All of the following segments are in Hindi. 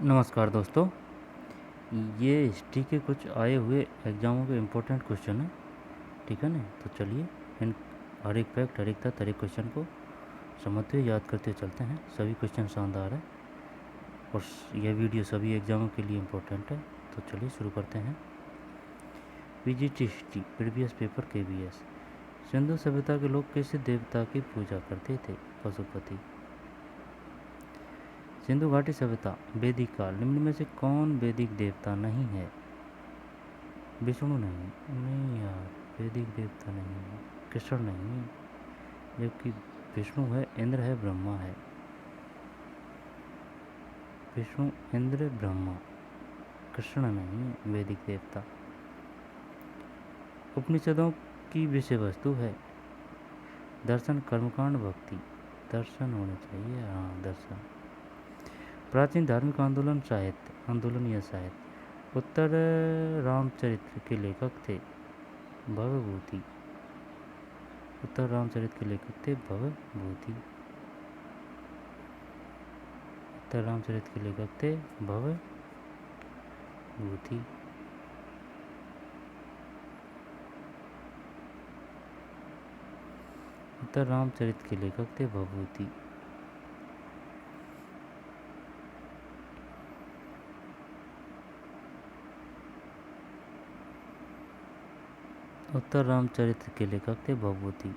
नमस्कार दोस्तों। ये हिस्ट्री के कुछ आए हुए एग्जामों के इम्पोर्टेंट क्वेश्चन हैं। ठीक है ना? तो चलिए इन हर एक फैक्ट, हर एक तथ्य, हर एक क्वेश्चन को समझते हुए याद करते हुए चलते हैं। सभी क्वेश्चन शानदार है और यह वीडियो सभी एग्जामों के लिए इम्पोर्टेंट है। तो चलिए शुरू करते हैं। PGT history previous paper KBS। Sindhu सभ्यता के लोग किस देवता की पूजा करते थे? पशुपति। सिंधु घाटी सभ्यता वैदिक काल, निम्न में से कौन वैदिक देवता नहीं है? विष्णु नहीं, नहीं यार, वैदिक देवता नहीं है। कृष्ण नहीं, जबकि विष्णु है, इंद्र है, ब्रह्मा है। विष्णु, इंद्र, ब्रह्मा, कृष्ण नहीं वैदिक देवता। उपनिषदों की विषय वस्तु है दर्शन, कर्मकांड, भक्ति। दर्शन होने चाहिए, हाँ दर्शन। प्राचीन धार्मिक आंदोलन साहित्य, आंदोलन या साहित्य। उत्तर रामचरित्र के लेखक थे भवभूति। उत्तर रामचरित्र के लेखक थे भवभूति। उत्तर रामचरित्र के लेखक थे भवभूति। उत्तर रामचरित्र के लेखक थे भवभूति। उत्तर रामचरित्र के लेखक थे भवभूति।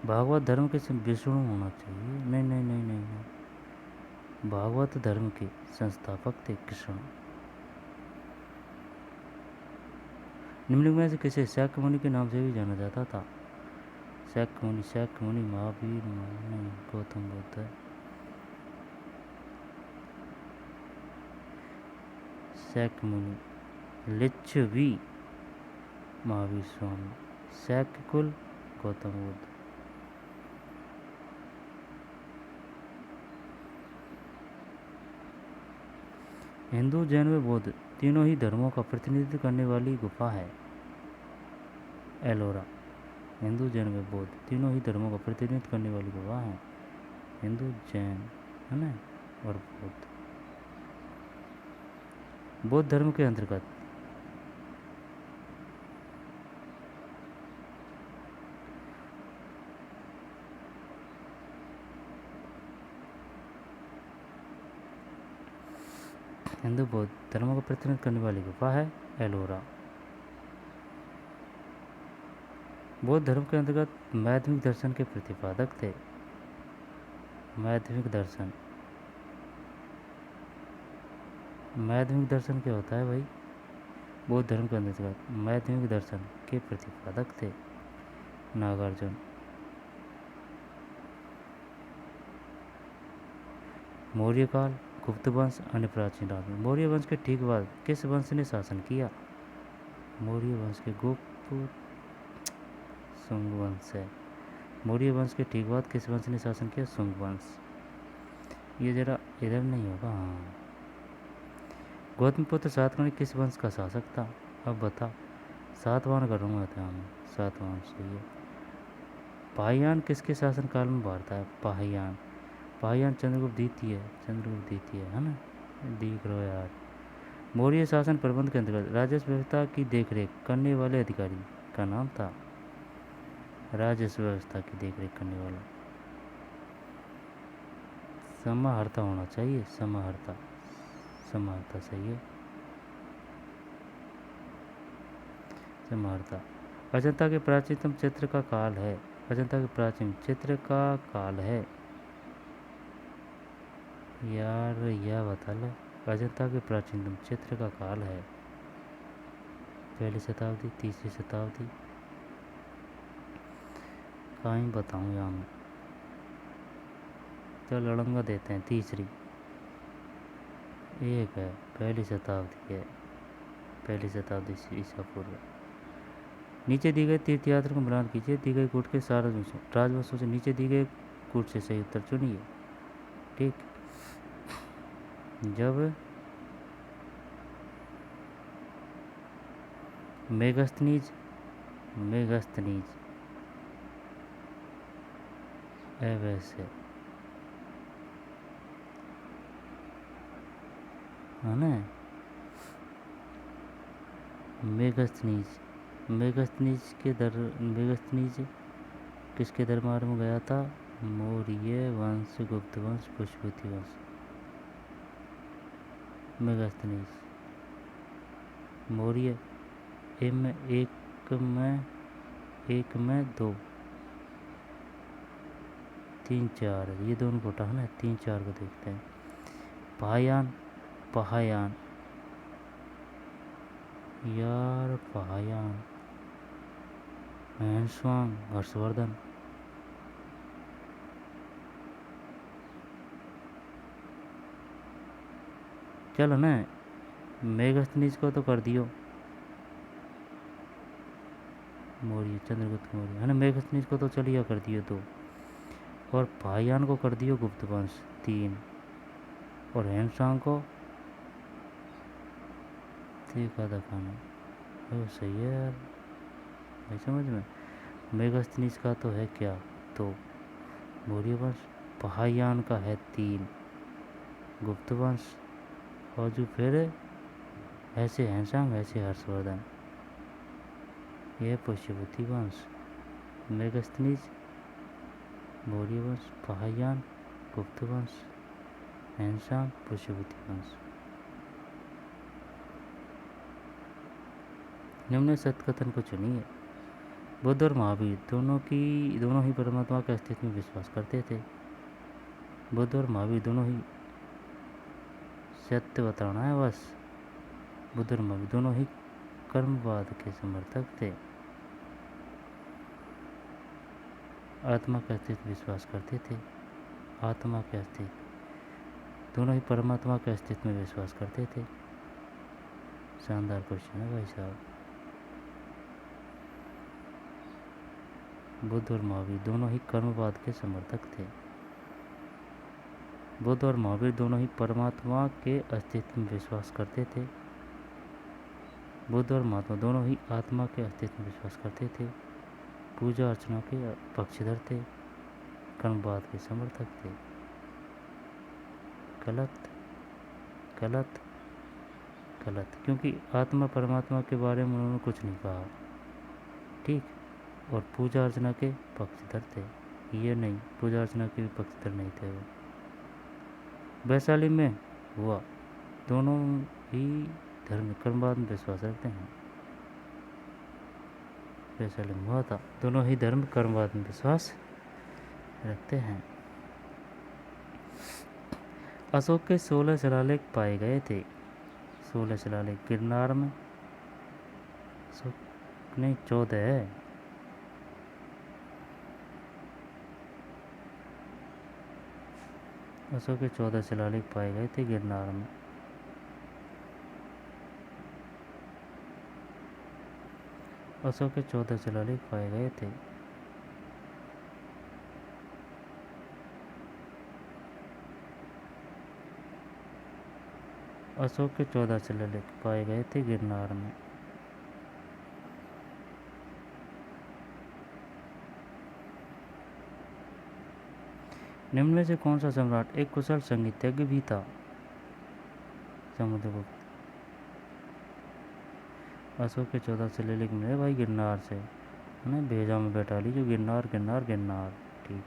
भागवत धर्म के विष्णु होना चाहिए, नहीं नहीं नहीं नहीं नहीं। भागवत धर्म के संस्थापक थे कृष्ण। निम्नलिखित में से किसे शाक्य मुनि के नाम से भी जाना जाता था? शाक्य मुनि महावीर नहीं, गौतम बुद्ध। शाक्य मुनि लिच्छवी महावीर स्वामी। शाक्य कुल गौतम बुद्ध। हिंदू, जैन व बौद्ध तीनों ही धर्मों का प्रतिनिधित्व करने वाली गुफा है एलोरा। हिंदू, जैन व बौद्ध तीनों ही धर्मों का प्रतिनिधित्व करने वाली गुफा है हिंदू, जैन, है ना, और बौद्ध। बौद्ध धर्म के अंतर्गत हिंदू बौद्ध धर्मों का प्रतिनिधित्व करने वाली गुफा है एलोरा। बौद्ध धर्म के अंतर्गत माध्यमिक दर्शन के प्रतिपादक थे। माध्यमिक दर्शन, माध्यमिक दर्शन क्या होता है भाई? बौद्ध धर्म के अंतर्गत माध्यमिक दर्शन के प्रतिपादक थे नागार्जुन। मौर्य काल, गुप्त वंश, अन्य प्राचीन राज। मौर्य वंश के ठीक बाद किस वंश ने शासन किया? मौर्य वंश के गुप्त शुंग वंश है। मौर्य वंश के ठीक बाद किस वंश ने शासन किया? शुंग वंश। ये जरा इधर नहीं होगा, हाँ। गौतम पुत्र सातवाहन किस वंश का शासक था? अब बता। सातवाहन करूँगा था हम, सातवाहन सही है। पाहियान किसके शासन काल में भारत है? पाहियान, पाहियान चंद्रगुप्त द्वितीय, चंद्रगुप्त द्वितीय, है ना, देख रहे हो यार। मौर्य शासन प्रबंध के अंतर्गत राजस्व व्यवस्था की देखरेख करने वाले अधिकारी का नाम था? राजस्व व्यवस्था की देखरेख करने वाला समाहर्ता होना चाहिए, समाहर्ता, समाहर्ता सही है, समाहर्ता। अजंता के प्राचीनतम चित्र का काल है? अजंता के प्राचीन चित्र का काल है यार, यह बता लो। अजंता के प्राचीनतम चित्र का काल है पहली शताब्दी, तीसरी शताब्दी, कहीं बताऊँ यहाँ मैं। तो लड़ंगा देते हैं तीसरी। एक है पहली शताब्दी है, पहली शताब्दी ईसा पूर्व। नीचे दी गई तीर्थयात्रा को मिलान कीजिए। दी गई कूट के सारे राजवंशों से नीचे दी गई कूट से सही उत्तर चुनिए। ठीक, जब मेगस्थनीज, मेगस्थनीज वैसे है ना। मेगस्थनीज, मेगस्थनीज किसके दरबार में गया था? मौर्य वंश, गुप्त वंश, पुष्यभूति वंश। मेगस्थनीज मौर्य एक में 2 3 4, ये दोनों को हटाना है, 3 4 को देखते हैं। पहायान, पहायान यार, पहायान, हैंसवांग, हर्षवर्धन। चलो ना, मेगस्थनीज को तो कर दियो, मौर्य, चंद्रगुप्त मौर्य है ना। मेगस्थनीज को तो चलिए कर दियो 2, और पहायान को कर दियो गुप्त वंश 3, और हैंसवांग को देखा दिखाना। वो सही है यार, नहीं समझ में। मेगस्थनीज का तो है क्या? तो मौर्य वंश। पहायान का है 3 गुप्त वंश, और जो फिर ऐसे हैंसवांग, ऐसे हर्षवर्धन, यह पुष्यभूति वंश। मेगस्थनीज, मौर्य वंश, पहायान, गुप्त वंश, हैंसवांग, पुष्यभूति वंश। निम्न सत्कथन को चुनिए। बुद्ध और महावीर दोनों ही परमात्मा के अस्तित्व में विश्वास करते थे। बुद्ध और महावीर दोनों ही, सत्य बताना है बस, बुद्ध और महावीर दोनों ही कर्मवाद के समर्थक थे। आत्मा के अस्तित्व में विश्वास करते थे। आत्मा के अस्तित्व, दोनों ही परमात्मा के अस्तित्व में विश्वास करते थे। शानदार क्वेश्चन है भाई साहब। बुद्ध और महावीर दोनों ही कर्मवाद के समर्थक थे। बुद्ध और महावीर दोनों ही परमात्मा के अस्तित्व में विश्वास करते थे। बुद्ध और महात्मा दोनों ही आत्मा के अस्तित्व में विश्वास करते थे। पूजा अर्चना के पक्षधर थे, कर्मवाद के समर्थक थे। गलत, गलत, गलत, क्योंकि आत्मा परमात्मा के बारे में उन्होंने कुछ नहीं कहा, ठीक। और पूजा अर्चना के पक्षधर थे, ये नहीं, पूजा अर्चना के भी पक्षधर नहीं थे वो। वैशाली में हुआ, दोनों ही धर्म कर्मवाद में विश्वास रखते हैं। वैशाली में हुआ था, दोनों ही धर्म कर्मवाद में विश्वास रखते हैं। अशोक के 16 शिलालेख पाए गए थे। 16 शिलालेख गिरनार में, नहीं 14 है। अशोक के 14 शिलालेख पाए गए थे गिरनार में। अशोक के 14 शिलालेख पाए गए थे। अशोक के 14 शिलालेख पाए गए थे गिरनार में। निम्न में से कौन सा सम्राट एक कुशल संगीतज्ञ भी था? समुद्रगुप्त। अशोक के 14 शिलालेख मिले भाई गिरनार से, है भेजा में बैठा ली जो गिरनार गिरनार गिरनार, ठीक,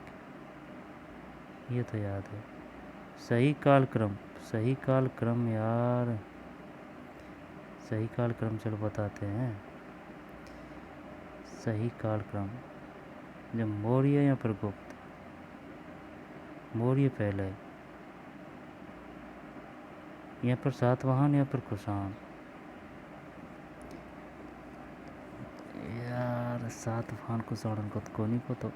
ये तो याद है। सही कालक्रम, सही कालक्रम यार, सही कालक्रम चलो बताते हैं। सही कालक्रम, जब मौर्य या फिर गुप्त? मौर्य पहले, या फिर सातवाहन या फिर कुषाण? यार सातवाहन कुषाण को तो कोनी को तो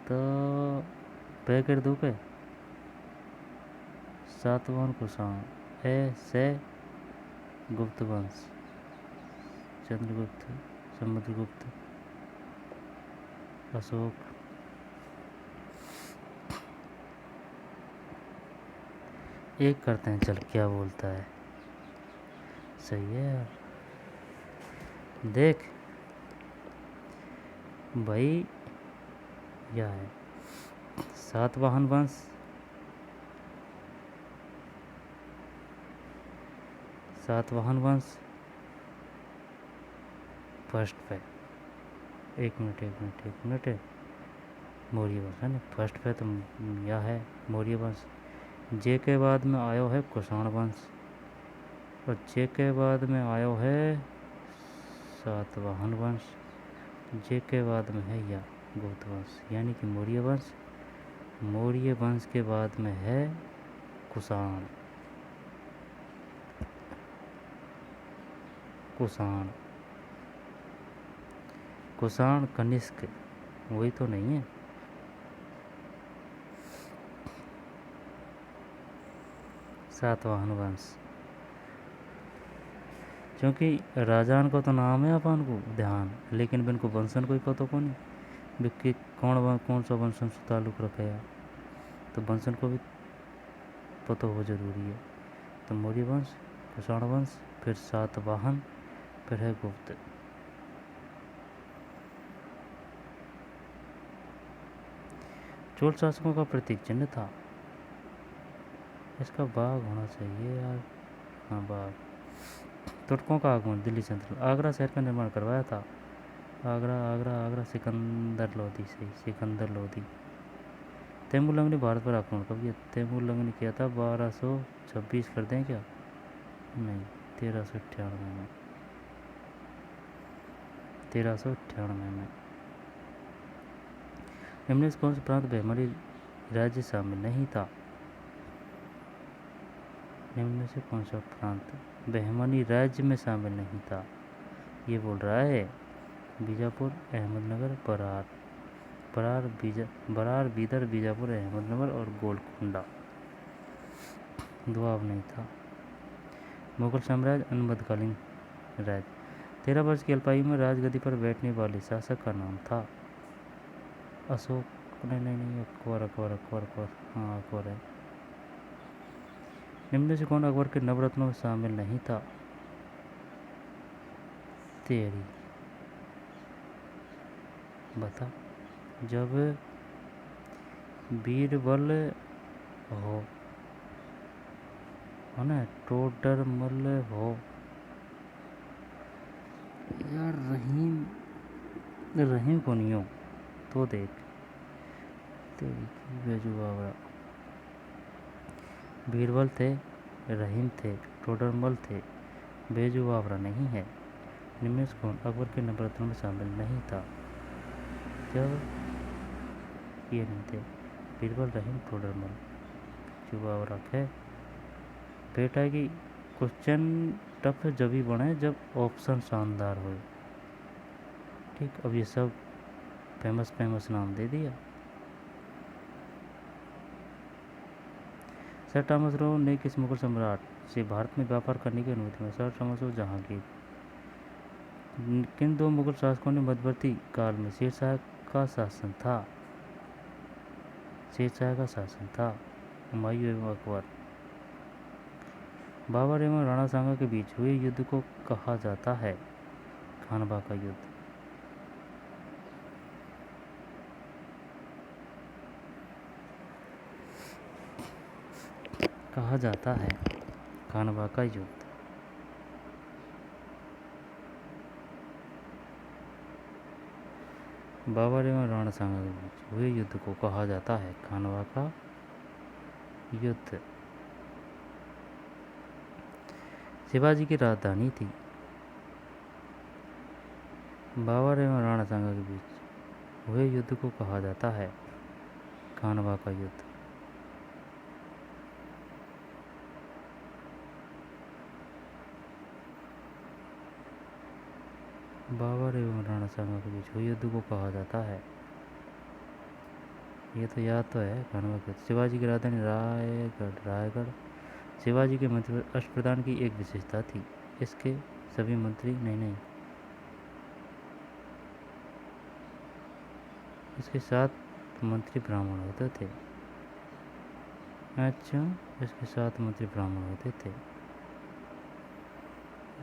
तो पैकेट दो के सातवाहन कुषाण से गुप्त वंश, चंद्रगुप्त, समुद्रगुप्त, अशोक। एक करते हैं, चल क्या बोलता है। सही है यार। देख भाई यह है सातवाहन वंश, सातवाहन वंश फर्स्ट पे, एक मिनट एक मिनट एक मिनट, मौर्य वंश है ना फर्स्ट पे, तो यह है मौर्य वंश। जे के बाद में आयो है कुषाण वंश, और जे के बाद में आयो है सातवाहन वंश, जे के बाद में है या गुप्त वंश, यानी कि मौर्य वंश। मौर्य वंश के बाद में है कुषाण, कुषाण कुषाण कनिष्क, वही तो नहीं है। सातवाहन वंश, क्योंकि राजान को तो नाम है अपन को ध्यान, लेकिन बिन को वंशन कोई पता को नहीं बिक्की कौन सा वंशन से ताल्लुक़ रखे है, तो वंशन को भी पता हो जरूरी है। तो मौर्य वंश, कुषाण वंश, फिर सातवाहन, फिर है गुप्त। चोल शासकों का प्रतीक चिन्ह था, इसका बाघ होना चाहिए यार, हाँ बाघ। तुर्कों का आगमन दिल्ली सेंट्रल, आगरा शहर का निर्माण करवाया था। आगरा आगरा आगरा सिकंदर लोधी, सही सिकंदर लोधी। तैमूर लंग ने भारत पर आक्रमण कब किया? तैमूर लंग ने किया था 1226, कर दें क्या? नहीं, 1398 में, 1398 में। निम्न से कौन सा प्रांत बहमनी राज्य शामिल नहीं था? निम्न से कौन सा प्रांत बहमनी राज्य में शामिल नहीं था? ये बोल रहा है बीजापुर, अहमदनगर, बरार, बीदर, बीजापुर, अहमदनगर और गोलकोंडा। दुआब नहीं था। मुगल साम्राज्य अनुमतकालीन राज्य, 13 वर्ष की अल्पायु में राजगद्दी पर बैठने वाले शासक का नाम था अशोक। नहीं अकबर अकबर अकबर अकबर, हाँ अकबर है। निम्न से कौन अकबर के नवरत्नों में शामिल नहीं था? तेरी बता। जब बीरबल हो, है ना, टोडरमल हो यार, रहीम को नहीं हो तो देख, तेरी बेजू बाबरा। बीरबल थे, रहीम थे, टोडरमल थे, बेजू बाबरा नहीं है। निम्न से कौन अकबर के नवरत्नों में शामिल नहीं था? जब ये नहीं थे बीरबल, रहीम, टोडरमल, बेजू बाबरा है। बेटा की क्वेश्चन टफ जब ही बने जब ऑप्शन शानदार हो। ठीक, अब ये सब फेमस नाम दे दिया। सर थॉमस रो ने किस मुगल सम्राट से भारत में व्यापार करने की अनुमति में? Sir Thomas Roe Jahangir. किन दो मुगल शासकों ने मध्यवर्ती काल में शेरशाह का शासन था? शेरशाह का शासन था हुमायूं एवं अकबर। बाबर एवं राणा सांगा के बीच हुए युद्ध को कहा जाता है खानवा का युद्ध। कहा जाता है खानवा का युद्ध। बाबर एवं राणा सांगा के बीच हुए युद्ध को कहा जाता है खानवा का युद्ध। शिवाजी की राजधानी थी। बाबर एवं राणा सांगा के बीच हुए युद्ध को कहा जाता है खानवा का युद्ध। बाबर एवं राणा सांगा के बीच हुए युद्ध को कहा जाता है, ये तो याद तो है खानवा का। शिवाजी की राजधानी रायगढ़। शिवाजी के मंत्री पर अष्टप्रधान की एक विशेषता थी, इसके सभी मंत्री नहीं, इसके 7 मंत्री ब्राह्मण होते थे। अच्छा, इसके 7 मंत्री ब्राह्मण होते थे,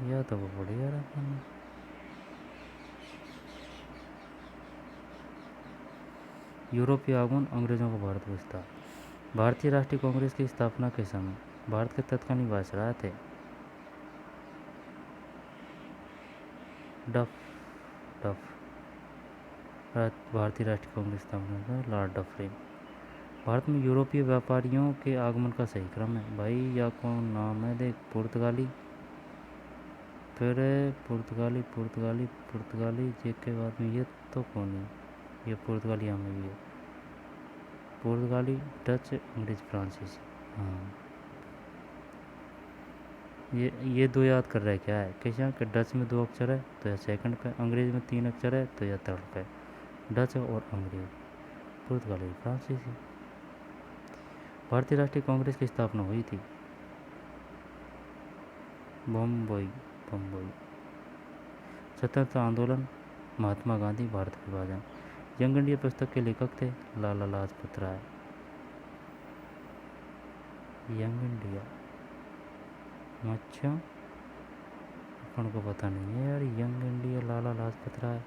यह तो वो बढ़िया रहा। यूरोपीय आगमन, अंग्रेजों का भारत विस्तार। भारतीय राष्ट्रीय कांग्रेस की स्थापना के समय भारत के तत्कालीन वायसराय थे डफ डफ भारतीय राष्ट्रीय कांग्रेस स्थापना लॉर्ड डफरिन। भारत में यूरोपीय व्यापारियों के आगमन का सही क्रम है। भाई या कौन नाम है देख, पुर्तगाली, फिर पुर्तगाली पुर्तगाली पुर्तगाली जे के बाद में ये तो कौन है, ये पुर्तगाली हमें भी है, पुर्तगाली, डच, अंग्रेज, फ्रांसीसी। हाँ ये दो याद कर रहे क्या है कैसे कि डच में 2 अक्षर है तो या सेकंड पे, अंग्रेज में 3 अक्षर है तो या थर्ड पे, डच और अंग्रेज, पुर्तगाली, फ्रांसीसी। भारतीय राष्ट्रीय कांग्रेस की स्थापना हुई थी बम्बई बम्बई। स्वतंत्रता आंदोलन, महात्मा गांधी, भारत विभाजन। यंग इंडिया पुस्तक के लेखक थे लाला लाजपत राय। यंग इंडिया, अच्छा अपन को पता नहीं है यार, young India Lala Lajpat Rai,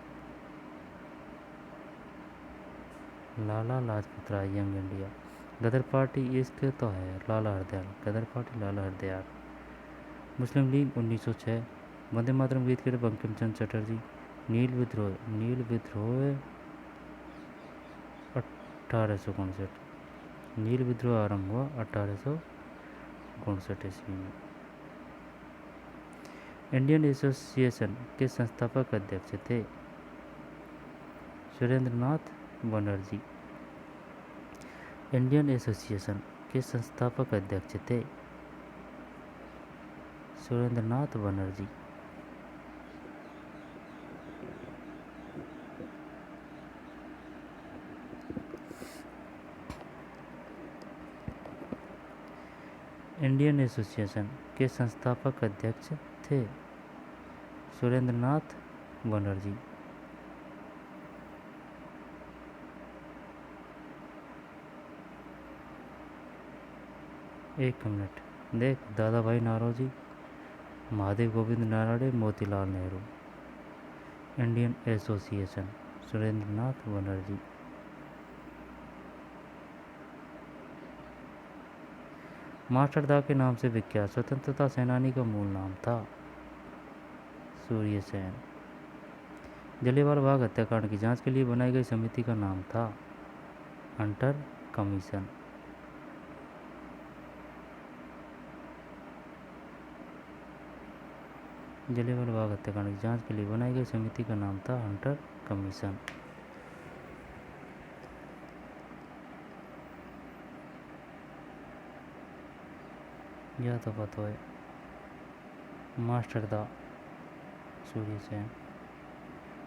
Lala Lajpat Rai young India. गदर पार्टी इसके तो है लाला हरदयाल, गदर पार्टी लाला हरदयाल। मुस्लिम लीग 1906। वंदे मातरम गीत के लिए बंकिम चंद्र चटर्जी। नील विद्रोह, नील विद्रोह 1859। नील विद्रोह आरंभ हुआ 1859 ईस्वी में। इंडियन एसोसिएशन के संस्थापक अध्यक्ष थे सुरेंद्रनाथ बनर्जी। इंडियन एसोसिएशन के संस्थापक अध्यक्ष थे सुरेंद्रनाथ बनर्जी। इंडियन एसोसिएशन के संस्थापक अध्यक्ष थे सुरेंद्रनाथ बनर्जी। एक मिनट देख, Dadabhai Naoroji, Mahadev Govind Narayan, Motilal Nehru. Indian association Surendranath Banerjee. Masterda के नाम से विख्यात स्वतंत्रता सेनानी का मूल नाम था सूर्य सेन। जलियांवाला बाग हत्याकांड की जांच के लिए बनाई गई समिति का नाम था हंटर कमीशन। जलियांवाला बाग हत्याकांड की जांच के लिए बनाई गई समिति का नाम था हंटर कमीशन। यह तो पता है मास्टरदा सूर्य सेन।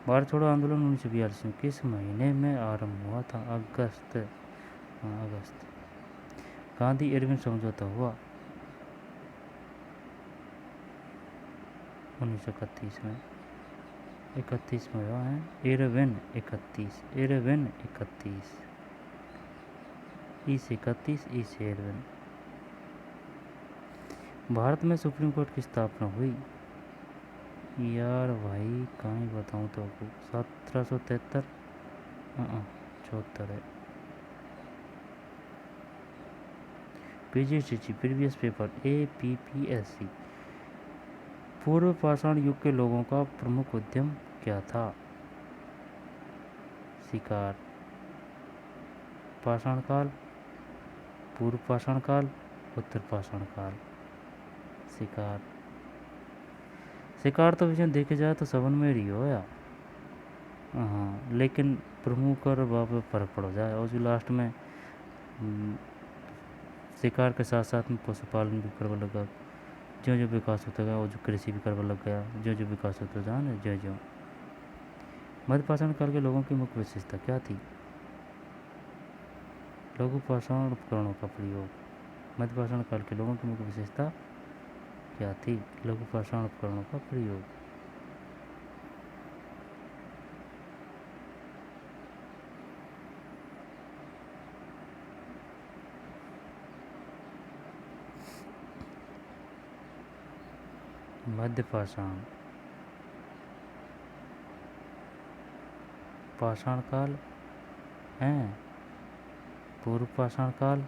भारत छोड़ो आंदोलन 1942 में किस महीने में आरंभ हुआ था? अगस्त। अगस्त। गांधी इरविन समझौता हुआ 1931 में, 31 में हुआ है। इरविन 31, इरविन 31, ई से 31, ई से इरविन। भारत में सुप्रीम कोर्ट की स्थापना हुई यार भाई कहाँ बताऊँ तो आपको, 1773, 74 है। पीजीसीसी प्रीवियस पेपर APPSC। पूर्व पाषाण युग के लोगों का प्रमुख उद्यम क्या था? शिकार। पाषाण काल, पूर्व पाषाण काल, उत्तर पाषाण काल। शिकार। शिकार तो विषय देखे जाए तो सबन में ही हो या, हाँ, लेकिन प्रमुख और वहाँ फर्क पड़ जाए और जो लास्ट में शिकार के साथ साथ में पशुपालन भी करवा लगा। जो जो विकास होता गया वो जो कृषि भी करवा लग गया, जो जो विकास होता जाए जो जो। मध्यपाषाण काल के लोगों की मुख्य विशेषता क्या थी? लघु पाषाण उपकरणों का प्रयोग। मध्यपाषाण काल के लोगों की मुख्य विशेषता क्या थी? लघु पाषाण उपकरणों का प्रयोग। मध्यपाषाण, पाषाण काल है पूर्व पाषाण काल,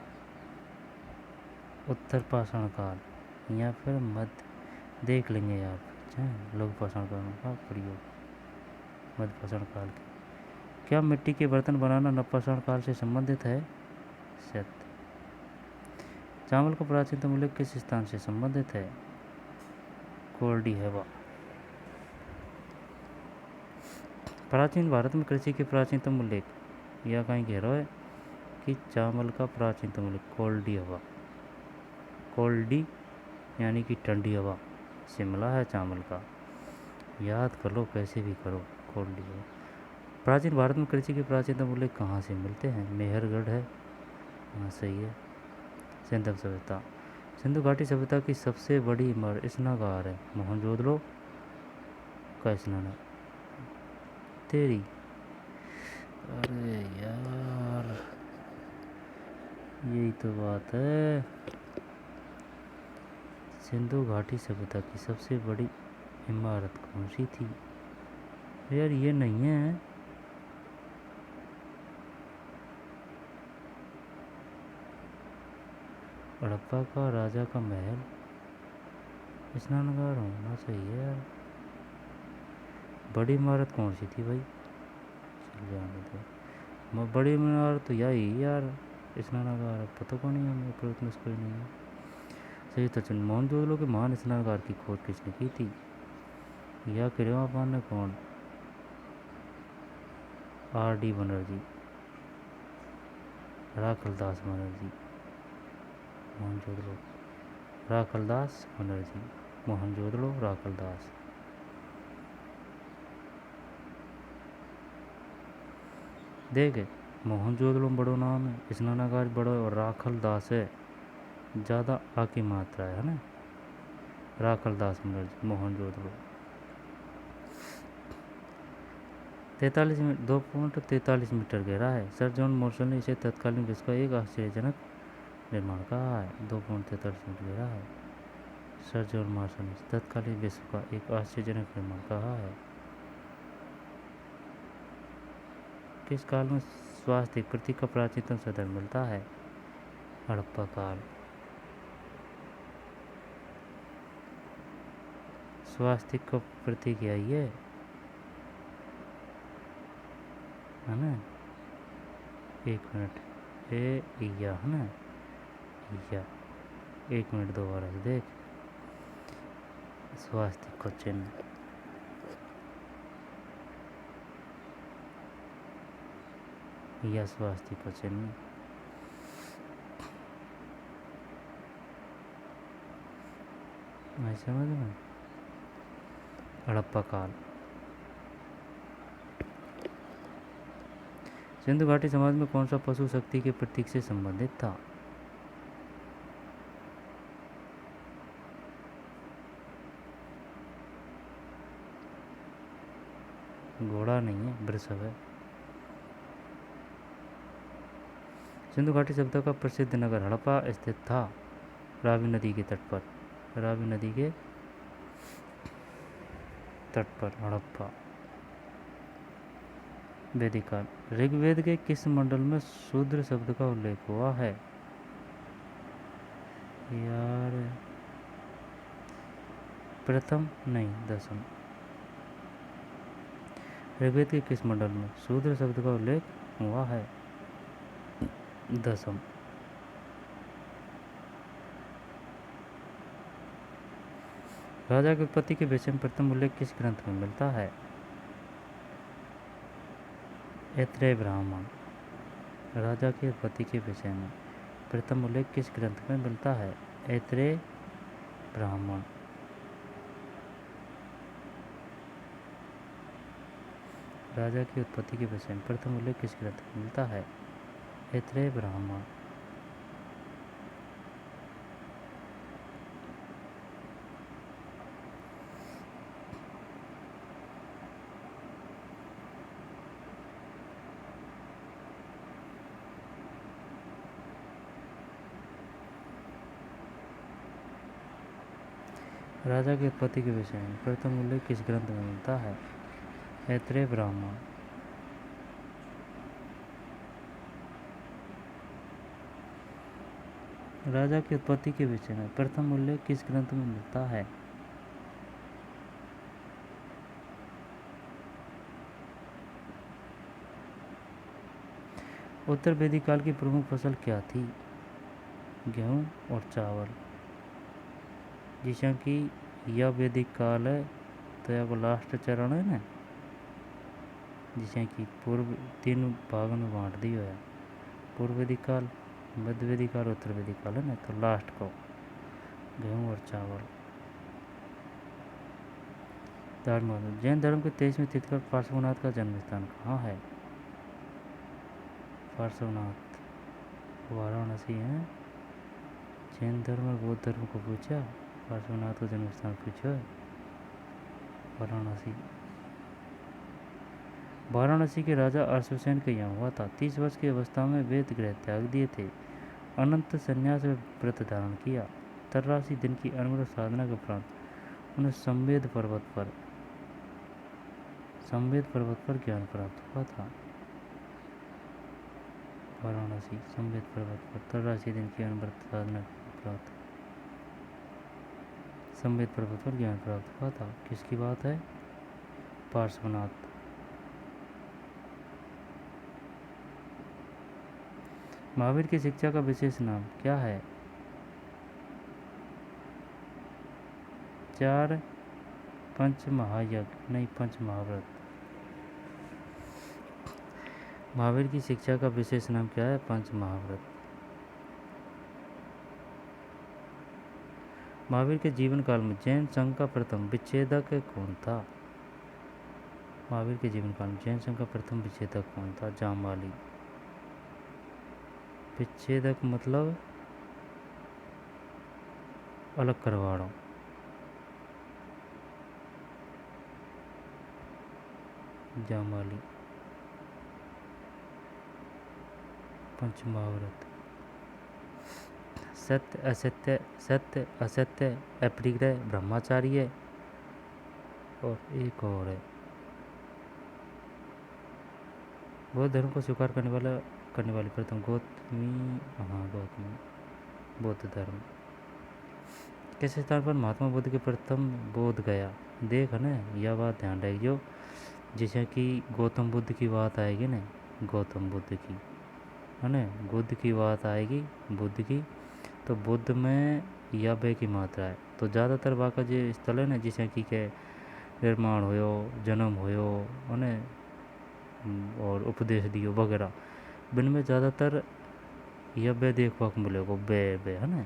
उत्तर पाषाण काल या फिर मध्य, देख लेंगे आप। लघु पाषाण काल का प्रयोग, मध्य पाषाण काल के। क्या मिट्टी के बर्तन बनाना नवपाषाण काल से संबंधित है? सत्य। चावल का प्राचीनतम उल्लेख किस स्थान से संबंधित है? कोल्डी हवा। प्राचीन भारत में कृषि के प्राचीनतम उल्लेख, यह कहीं कह रहा है कि चावल का प्राचीनतम उल्लेख कोल्डी हवा। कोल्डी यानी कि ठंडी हवा, शिमला है चावल का, याद कर लो कैसे भी करो, कोल्डी हवा। प्राचीन भारत में कृषि के प्राचीनतम उल्लेख कहाँ से मिलते हैं? मेहरगढ़ है, हाँ सही है। सिंधु सभ्यता, सिंधु घाटी सभ्यता की सबसे बड़ी स्नानगार है मोहनजोदड़ो का स्नान। तेरी, अरे यार यही तो बात है। सिंधु घाटी सभ्यता की सबसे बड़ी इमारत कौन सी थी? यार ये नहीं है, हड़प्पा का राजा का महल स्नानगार होना चाहिए यार। बड़ी इमारत कौन सी थी भाई? चल जाने दो, बड़ी इमारत तो यही यार, स्नानागार पता को नहीं, हमें प्रयत्न कोई नहीं है। सही तो चुन। मोहनजोदड़ो के महान स्नानागार की खोज किसने की थी? या किरमापान ने कौन? R.D. बनर्जी, राखलदास बनर्जी, मोहनजोदड़ो, राखलदास बनर्जी, मोहनजोदड़ो, राखलदास। देख मोहनजोदड़ो में बड़ो नाम है, स्नानागार बड़ो है, और राखलदास है ज़्यादा आ की मात्रा है ना। राखलदास बनर्जी, मोहनजोदड़ो। 2.43 मीटर गहरा है। सर जॉन मार्शल ने इसे तत्कालीन विश्व का एक आश्चर्यजनक निर्माण कहा है। 2.43 मीटर गहरा है। सर जॉन मार्शल ने तत्कालीन विश्व का एक आश्चर्यजनक निर्माण कहा है। किस काल में स्वास्तिक प्रतीक का प्राचीनतम संदर्भ मिलता है? हड़प्पा काल। स्वास्तिक का प्रतीक यही है ना। एक मिनट, या है ना, या 1 मिनट दोबारा से देख, स्वास्तिक का चिन्ह, या स्वास्तिक का चिन्ह। समझ में। हड़प्पा काल। सिंधु घाटी समाज में कौन सा पशु शक्ति के प्रतीक से संबंधित था? घोड़ा नहीं है, वृषभ है। सिंधु घाटी सभ्यता का प्रसिद्ध नगर हड़प्पा स्थित था रावी नदी के तट पर। रावी नदी के तट पर हड़प्पा। वैदिक काल। ऋग्वेद के किस मंडल में शूद्र शब्द का उल्लेख हुआ है? यार प्रथम नहीं, दशम। ऋग्वेद के किस मंडल में शूद्र शब्द का उल्लेख हुआ है? दशम। राजा की उत्पत्ति के विषय में प्रथम उल्लेख किस ग्रंथ में मिलता है? ऐत्रेय ब्राह्मण। राजा की उत्पत्ति के विषय में प्रथम उल्लेख किस ग्रंथ में मिलता है? ऐत्रेय ब्राह्मण। राजा की उत्पत्ति के विषय में प्रथम उल्लेख किस ग्रंथ में मिलता है? ऐत्रेय ब्राह्मण। राजा की उत्पत्ति के विषय में प्रथम उल्लेख किस ग्रंथ में मिलता है? ऐत्रेय ब्राह्मण। राजा की उत्पत्ति के विषय में प्रथम उल्लेख किस ग्रंथ में मिलता है? उत्तर वैदिक काल की प्रमुख फसल क्या थी? गेहूँ और चावल। जिसका कि यह वैदिक काल है तो यह लास्ट चरण है ना, जिसे कि पूर्व 3 भागों में बांट दिया है। पूर्व वैदिक काल, मध्य वैदिक काल, उत्तर वैदिक काल है ना, तो लास्ट को गेहूँ और चावल। धर्म, जैन धर्म के 23वें तीर्थंकर पार्श्वनाथ का जन्म स्थान कहाँ है? पार्श्वनाथ वाराणसी है। जैन धर्म और बौद्ध धर्म को पूछा, पार्श्वनाथ का जन्म स्थान पूछा है वाराणसी। वाराणसी के राजा अश्वसेन का यहाँ हुआ था। 30 वर्ष की अवस्था में वेद ग्रह त्याग दिए थे। अनंत संन्यास में व्रत धारण किया। 83 दिन की अनवरत साधना के उपरांत उन्हें संवेद पर्वत पर ज्ञान प्राप्त हुआ था। वाराणसी संवेद पर्वत पर 83 दिन की अनवरत साधना के उपरांत संवेद पर्वत पर ज्ञान प्राप्त हुआ था। किसकी बात है? पार्श्वनाथ। महावीर की शिक्षा का विशेष नाम क्या है? 4 पंच महायज्ञ, नहीं 5 महाव्रत। महावीर की शिक्षा का विशेष नाम क्या है? 5 महाव्रत। महावीर के जीवन काल में जैन संघ का प्रथम विच्छेदक कौन था? महावीर के जीवन काल में जैन संघ का प्रथम विच्छेदक कौन था? जामवाली। विच्छेदक मतलब अलग करवाड़ो। जामवाली। पंचमहाव्रत। सत्य असत्य अपरिग्रह ब्रह्मचार्य और एक और है। बौद्ध धर्म को स्वीकार करने वाली प्रथम गौतमी बौद्ध धर्म। किस स्थान पर महात्मा बुद्ध के प्रथम बोध गया? देख ना, यह बात ध्यान रखियो। जैसे कि गौतम बुद्ध की बात आएगी ना, गौतम बुद्ध की है ना, बुद्ध की बात आएगी, बुद्ध की, तो बुद्ध में याबे की मात्रा है। तो ज़्यादातर वाका जो स्थल है ना, जैसे कि के निर्माण होयो, जन्म होयो है ना, और उपदेश दियो वगैरह, बिन में ज़्यादातर याबे देखने को मिलेगा, बे है ना,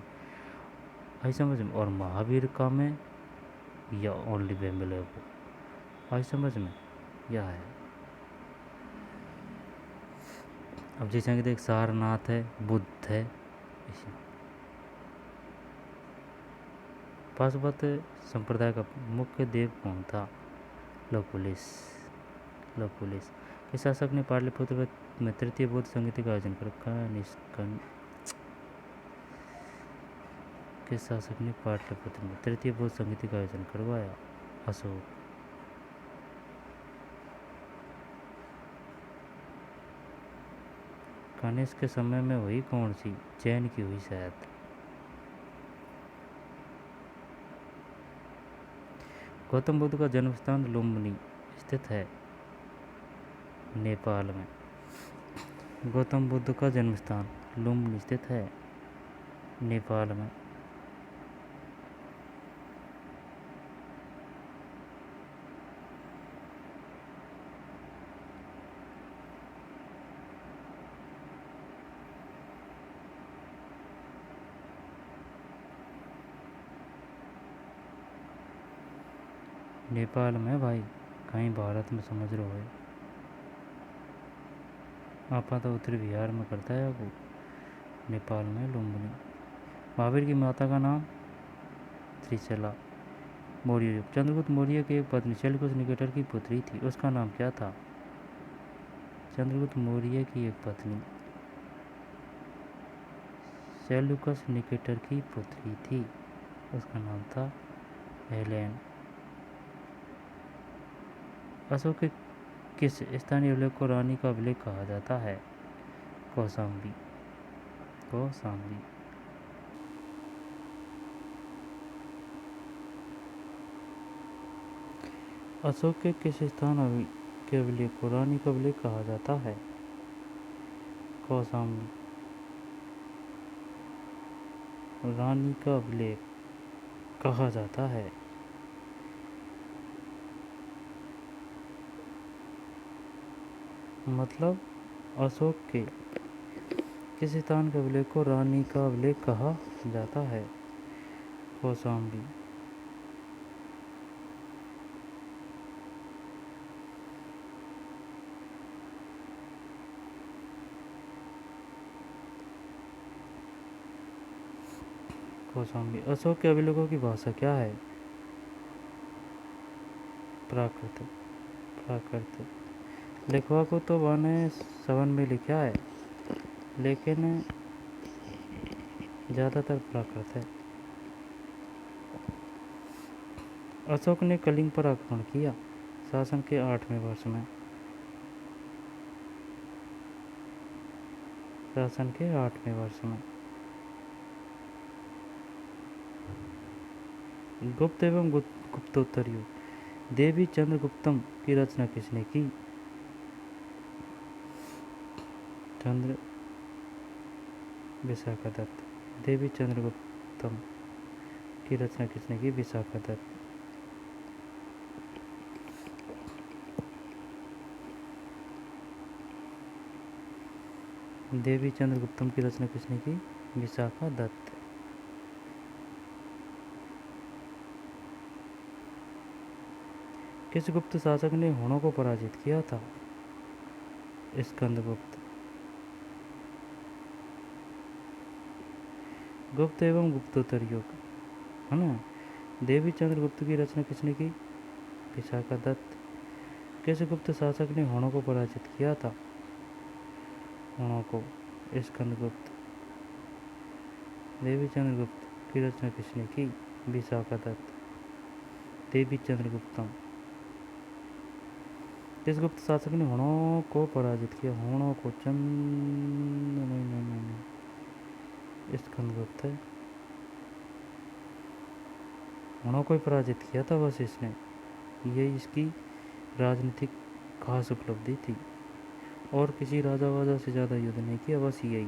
आई समझ में। और महावीर का में या ओनली बे मिलेगा, आई समझ में, यह है। अब जैसे कि देख, सारनाथ है, बुद्ध है, इसी पाशुपत संप्रदाय का मुख्य देव कौन था? लकुलिस। किस शासक ने पाटलिपुत्र में तृतीय बौद्ध संगीत का आयोजन कर? किस शासक ने पाटलिपुत्र में तृतीय बौद्ध संगीत का आयोजन करवाया? अशोक। कनिष्क के समय में हुई कौन सी? जैन की हुई शायद। गौतम बुद्ध का जन्म स्थान लुम्बिनी स्थित है, नेपाल में। गौतम बुद्ध का जन्म स्थान लुम्बिनी स्थित है, नेपाल में। नेपाल में भाई, कहीं भारत में समझ रहे हो। आपा तो उत्तरी बिहार में करता है वो, नेपाल में लुम्बिनी। महावीर की माता का नाम? त्रिशला मौर्य। चंद्रगुप्त मौर्य की एक पत्नी शैलकुश निकेटर की पुत्री थी, उसका नाम क्या था? चंद्रगुप्त मौर्य की एक पत्नी शैलकुश निकेटर की पुत्री थी, उसका नाम था हेलेन। अशोक के किस स्थानीय अभिलेख को रानी का अभिलेख कहा जाता है? कौशाम्बी। अशोक के किस स्थान के अभिलेख को रानी का अभिलेख कहा जाता है? कौशाम्बी। रानी का अभिलेख कहा जाता है। मतलब अशोक के किस स्थान के अभिलेख को रानी का अभिलेख कहा जाता है? कौशाम्बी। कौशाम्बी। अशोक के अभिलेखों की भाषा क्या है? प्राकृत। प्राकृत। लिखवा को तो मैंने 7 में लिखा है, लेकिन ज़्यादातर प्राकृत है। अशोक ने कलिंग पर आक्रमण किया शासन के 8वें वर्ष में। शासन के 8वें वर्ष में। गुप्त एवं गुप्तोत्तर युग। देवी चंद्रगुप्तम की रचना किसने की? चंद्र विशाखा दत्त। देवी चंद्रगुप्तम की रचना किसने की? विशाखा दत्त। देवी चंद्रगुप्तम की रचना किसने की? विशाखा दत्त। किस गुप्त शासक ने हुणों को पराजित किया था? स्कंदगुप्त। गुप्त एवं गुप्तोत्तर युग, है ना? देवी चंद्रगुप्त की रचना किसने की? विशाखा दत्त। किस गुप्त शासक ने हुणों को पराजित किया था? हुणों को। स्कंदगुप्त। देवी चंद्रगुप्त की रचना किसने की? विशाखा दत्त। देवी चंद्रगुप्तम। किस गुप्त शासक ने हुणों को पराजित किया? हुणों को नहीं, स्कंदगुप्त है। हुणों को ही पराजित किया था बस इसने, यही इसकी राजनीतिक खास उपलब्धि थी, और किसी राजा वाजा से ज़्यादा युद्ध नहीं किया, बस यही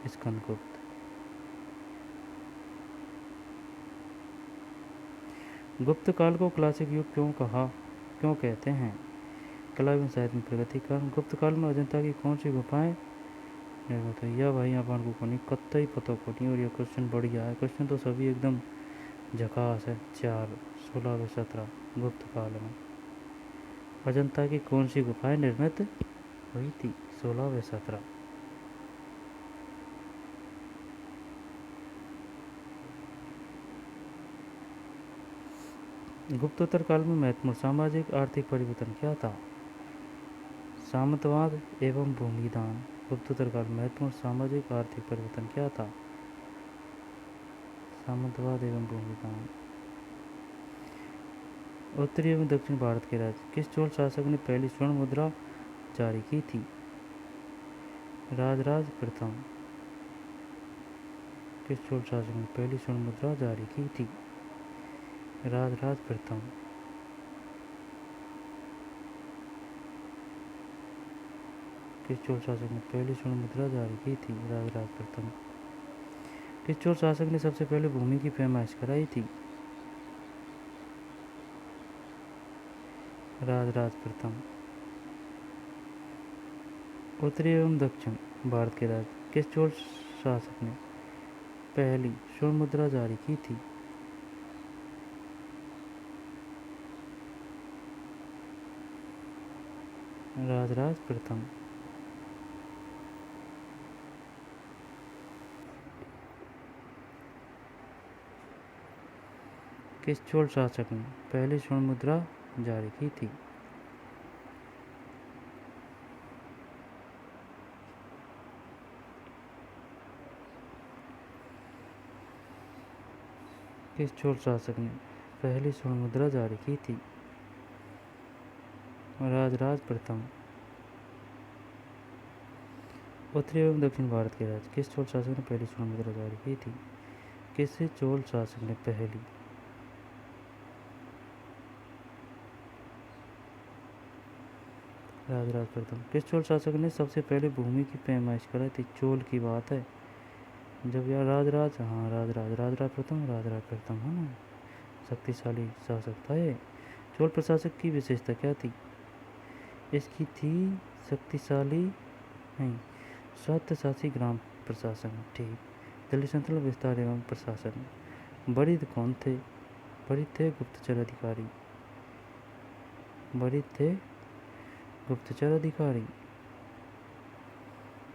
स्कंदगुप्त। गुप्त काल को क्लासिक युग क्यों कहते हैं? कला एवं साहित्य में प्रगति का। गुप्त काल में अजंता की कौन सी गुफाएं निर्मित हुई? यह भाई अपन को नहीं कत्ता ही पता को नहीं, और यह क्वेश्चन बढ़िया है। क्वेश्चन तो सभी एकदम झकास है। 4, 16 व 17 गुप्त काल में अजंता की कौन सी गुफाएं निर्मित हुई थी? 16 व 17। गुप्तोत्तर काल में महत्वपूर्ण सामाजिक आर्थिक परिवर्तन क्या था? सामंतवाद एवं भूमिदान। गुप्तोत्तर काल में महत्वपूर्ण सामाजिक आर्थिक परिवर्तन क्या था? सामंतवाद एवं भूमिदान। उत्तरी एवं दक्षिण भारत के राज्य। किस चोल शासक ने पहली स्वर्ण मुद्रा जारी की थी? राजराज प्रथम। किस चोल शासक ने पहली स्वर्ण मुद्रा जारी की थी? राजराज प्रथम। किस चोल शासक ने पहली स्वर्ण मुद्रा जारी की थी? राजराज प्रथम। किस चोल शासक ने सबसे पहले भूमि की पैमाइश कराई थी? राजराज प्रथम। उत्तरी एवं दक्षिण भारत के राज्य। किस चोल शासक ने पहली स्वर्ण मुद्रा जारी की थी? राजराज प्रथम। किस चोल शासक ने पहली स्वर्ण मुद्रा जारी की थी? किस चोल शासक ने पहली स्वर्ण मुद्रा जारी की थी? राजराज प्रथम। उत्तरी एवं दक्षिण भारत के राज्य। किस चोल शासक ने पहली स्वर्ण मुद्रा जारी की थी? किस चोल शासक ने पहली राजराज प्रथम। किस चोल शासक ने सबसे पहले भूमि की पैमाइश कराई थी? चोल की बात है जब यार राजराज, हाँ राजराज प्रथम है ना, शक्तिशाली शासक था ये। चोल प्रशासक की विशेषता क्या थी? इसकी थी शक्तिशाली नहीं, स्वायत्तशासी ग्राम प्रशासन। ठीक। दिल्ली सल्तनत विस्तार एवं प्रशासन। वरिद कौन थे? वरिद थे गुप्तचर अधिकारी। वरिद थे गुप्तचर अधिकारी।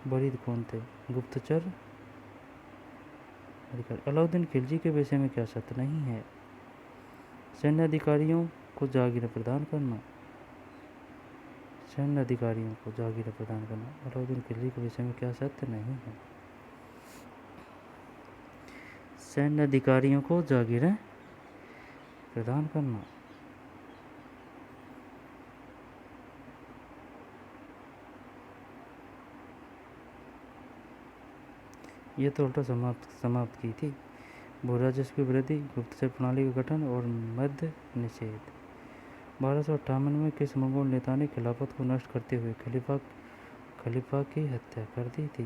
वरिद कौन थे? गुप्तचर अधिकारी। अलाउद्दीन खिलजी के विषय में क्या सत्य नहीं है? सैन्य अधिकारियों को जागीर प्रदान करना। सैन्य अधिकारियों को जागीर प्रदान करना। अलाउद्दीन खिलजी के विषय में क्या सत्य नहीं है? सैन्य अधिकारियों को जागीरें प्रदान करना। ये तो उल्टा समाप्त की थी। भू राजस्व की वृद्धि, गुप्तचर प्रणाली का गठन और मद्य निषेध। 1258 में किस मंगोल नेता ने खिलाफत को नष्ट करते हुए खलीफा की हत्या कर दी थी?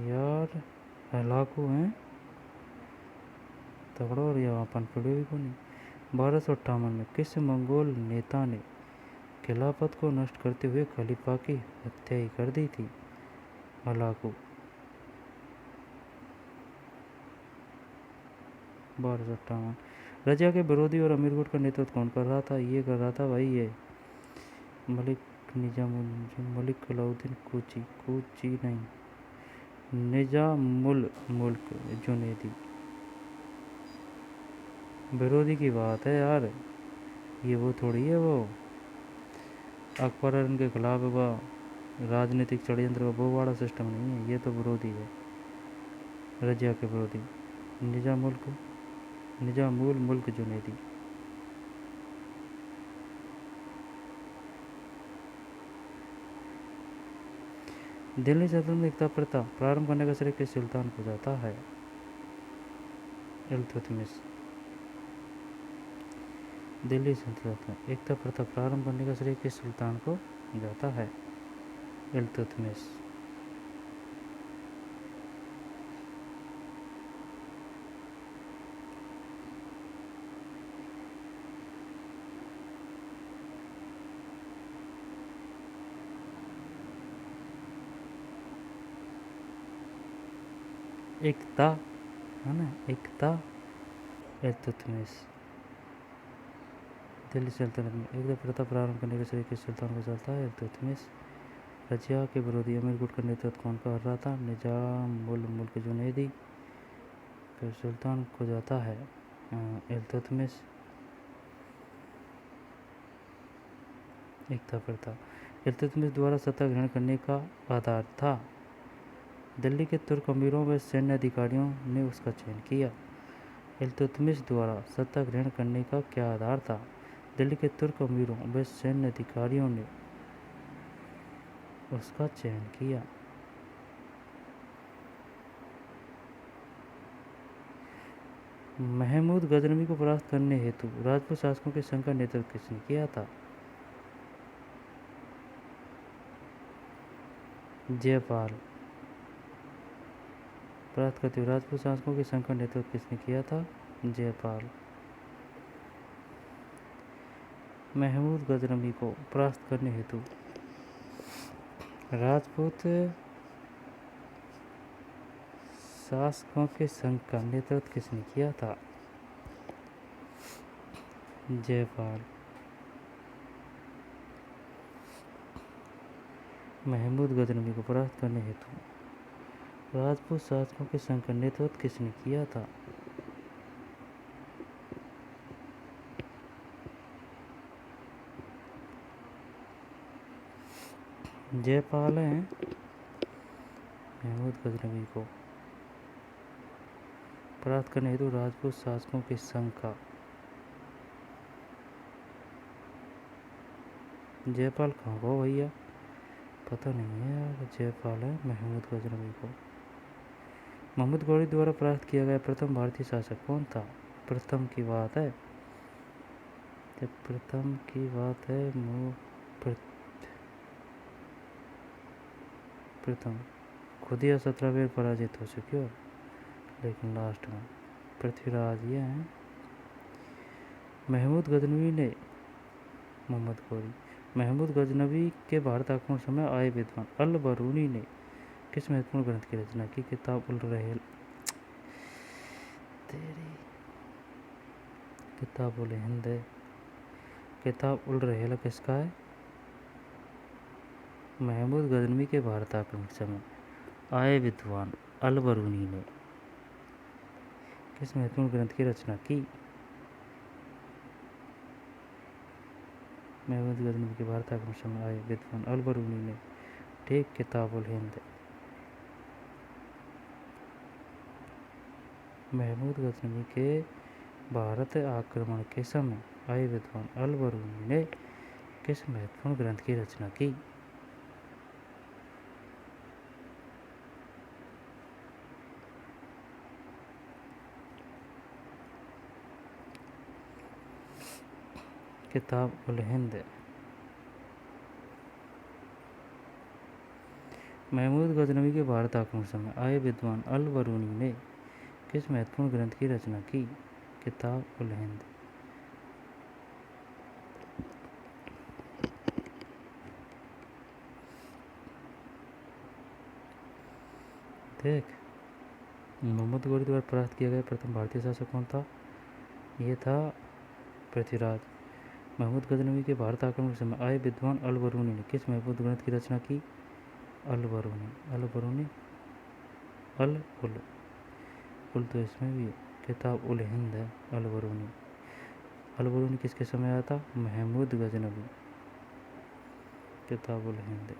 यार हलाकू हैं तगड़ो और यहाँ पनपड़े भी को नहीं। 1258 में किस मंगोल नेता ने खिलाफत को नष्ट करते हुए खलीफा की हत्या ही कर दी थी? हलाकू। 1258। रजिया के विरोधी और अमीरगुट का नेतृत्व कौन कर रहा था? ये कर रहा था भाई ये मलिक अलाउद्दीन कूची नहीं, निजामुल मुल्क जुनैदी। विरोधी की बात है यार, ये वो थोड़ी है वो अकबर और इनके खिलाफ हुआ राजनीतिक षड्यंत्र का वो वाला सिस्टम नहीं है, ये तो विरोधी है रजिया के विरोधी। निजामुल मुल्क जुनैदी। दिल्ली सल्तनत एकता प्रथा प्रारंभ करने का श्रेय किस सुल्तान को जाता है? इल्तुतमिश। दिल्ली सल्तनत में एकता प्रथा प्रारंभ करने का श्रेय किस सुल्तान को जाता है? इल्तुतमिश। एकता है ना, एकता इल्तुतमिश। दिल्ली सल्तनत में एकता प्रथा प्रारंभ करने का श्रेय किस सुल्तान को जाता है? इल्तुतमिश। रजिया के विरोधी अमीरगुट का नेतृत्व कौन कर रहा था? निजामुल मुल्क जुनैदी। फिर सुल्तान को जाता है इल्तुतमिश। एकता प्रथा इल्तुतमिश द्वारा सत्ता ग्रहण करने का आधार था। दिल्ली के तुर्क अमीरों व सैन्य अधिकारियों ने उसका चयन किया। इल्तुतमिश द्वारा सत्ता ग्रहण करने का क्या आधार था? दिल्ली के तुर्क अमीरों व सैन्य अधिकारियों ने उसका चयन किया। महमूद गजनवी को परास्त करने हेतु राजपूत शासकों के संघ का नेतृत्व किसने किया था? जयपाल। परास्त करते हुए राजपूत शासकों के संघ का नेतृत्व किसने किया था? जयपाल। महमूद गजनवी को परास्त करने हेतु राजपूत शासकों के संघ का नेतृत्व किसने किया था? जयपाल। महमूद गजनवी को परास्त करने हेतु राजपूत शासकों के संघ का नेतृत्व किसने किया था? जयपाल हैं महमूद गजनवी को परास्त करने हेतु राजपूत शासकों के संघ का। जयपाल कहाँ को भैया, पता नहीं है यार। जयपाल है महमूद गजनवी को। महमूद गौरी द्वारा परास्त किया गया प्रथम भारतीय शासक कौन था? प्रथम की बात है तो प्रथम की बात है प्रथम खुद ही 17 बार पराजित हो चुके हो, लेकिन लास्ट में पृथ्वीराज ये हैं। महमूद गजनवी ने मोहम्मद गौरी महमूद गजनवी के भारत आक्रमण समय आए विद्वान अल बरूनी ने किस महत्वपूर्ण ग्रंथ की रचना की? किताब उल रहेल तेरी किताब उल हिंद है। किताब उल रहेला किसका है? महमूद गजनवी के भारत आक्रमण समय आए विद्वान अल बरूनी ने किस महत्वपूर्ण ग्रंथ की रचना की? महमूद गजनवी के भारत आक्रमण समय आए विद्वान अल बरूनी ने ठीक किताब उल हिंद। महमूद गजनवी के भारत आक्रमण के समय आए विद्वान अल बरूनी ने किस महत्वपूर्ण ग्रंथ की रचना की? किताब उल हिंद। महमूद गजनवी के भारत आक्रमण समय आए विद्वान अल बरूनी ने किस महत्वपूर्ण ग्रंथ की रचना की? किताब उल हिंद। देख, मोहम्मद गौरी द्वारा परास्त किया गया प्रथम भारतीय शासक कौन था? ये था पृथ्वीराज। महमूद गजनवी के भारत आक्रमण के समय आए विद्वान अल बरूनी ने किस महत्वपूर्ण ग्रंथ की रचना की? अल बरूनी अल उल तो इसमें भी किताब उल हिंद है। अल बरूनी किसके समय आया था? महमूद गजनवी। किताब उल हिंद।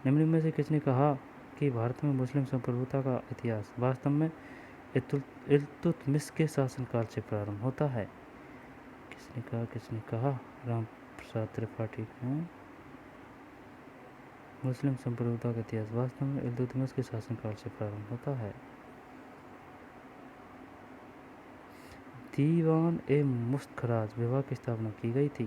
निम्न में से किसने कहा कि भारत में मुस्लिम संप्रभुता का इतिहास वास्तव में इल्तुतमिश के शासनकाल से प्रारंभ होता है? किसने कहा? राम प्रसाद त्रिपाठी ने मुस्लिम संप्रभुता का इतिहास वास्तव में इल्तुतमिश के शासनकाल से प्रारंभ होता है। दीवान ए मुस्तखराज विभाग की स्थापना की गई थी।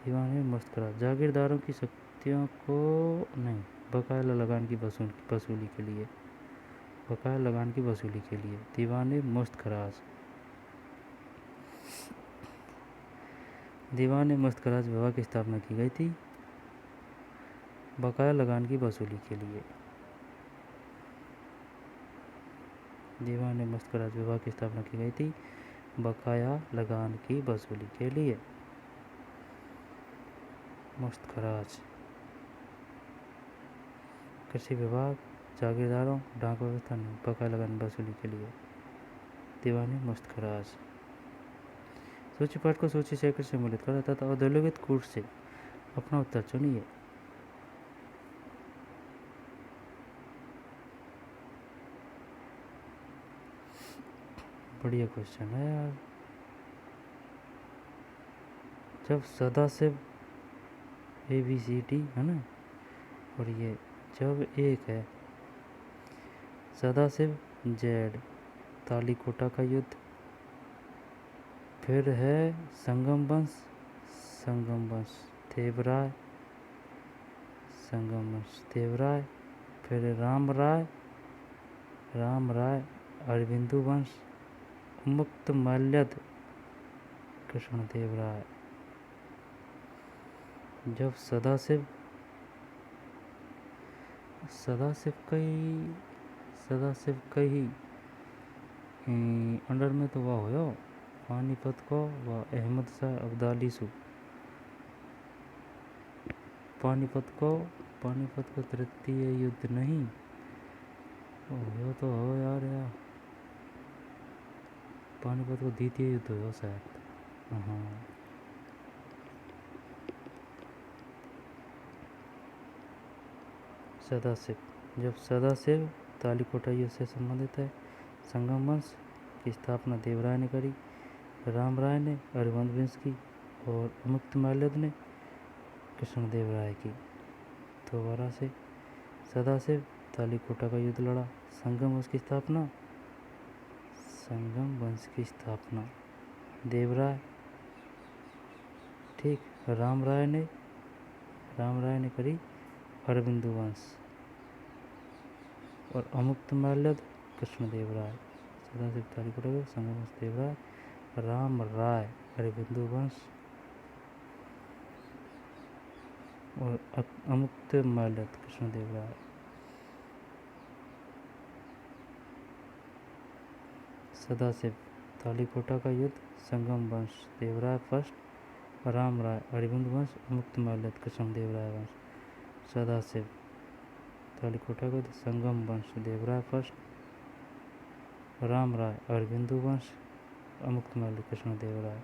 दीवान ए मुस्तखराज जागीरदारों की शक्तियों को नहीं, बकाया लगान की वसूली के लिए दीवान ए मुस्तखराज विभाग की स्थापना की गई थी बकाया लगान की वसूली के लिए। दीवान ए मुस्तखराज विभाग की स्थापना की गई थी बकाया लगान की वसूली के लिए। मुस्तखराज कृषि विभाग, जागीरदारों, डाक व्यवस्था में बकाया लगान वसूली के लिए दीवान ए मुस्तखराज। सूची पाठ को सूची से सम्मिलित करा तथा अधोलिखित कूट से अपना उत्तर चुनिए। बढ़िया क्वेश्चन है यार। जब सदाशिव ABCD है ना, और ये जब एक है सदाशिव Z तालीकोटा का युद्ध, फिर है संगम वंश देवराय, फिर राम राय अरविंदु वंश, मुक्त माल्यद कृष्णदेवराय। जब सदाशिव कई अंडर में तो वह हो पानीपत को व अहमद शाह अब्दाली सु पानीपत को तृतीय युद्ध नहीं हो तो हो यार पानीपत को द्वितीय युद्ध हो शायद। हाँ, जब सदाशिव तालीकोटा युद्ध से संबंधित है। संगम वंश की स्थापना देवराय ने करी, राम राय ने अरविंद वंश की और मुक्त माल्यद ने कृष्णदेवराय की। दोबारा से सदाशिव तालीकोटा का युद्ध लड़ा। संगम वंश की स्थापना देवराय ठीक। राम राय ने करी अरबिंदु वंश। और अमुक्त माल्यद कृष्णदेव राय। सदाशिव तालिकोटा संगम वंश देवराय, राम राय अरबिंदु वंश और अमुक्त माल्यद कृष्णदेव राय। सदाशिव तालिकोटा का युद्ध, संगम वंश देवराय फर्स्ट, राम राय अरविंद वंश, मुक्त माल्यद कृष्णदेव राय वंश। सदाशिव तालिकोटा का युद्ध, संगम वंश देवराय फर्स्ट, राम राय अरविंदु वंश, अमुक्त माल्यद कृष्णदेव राय।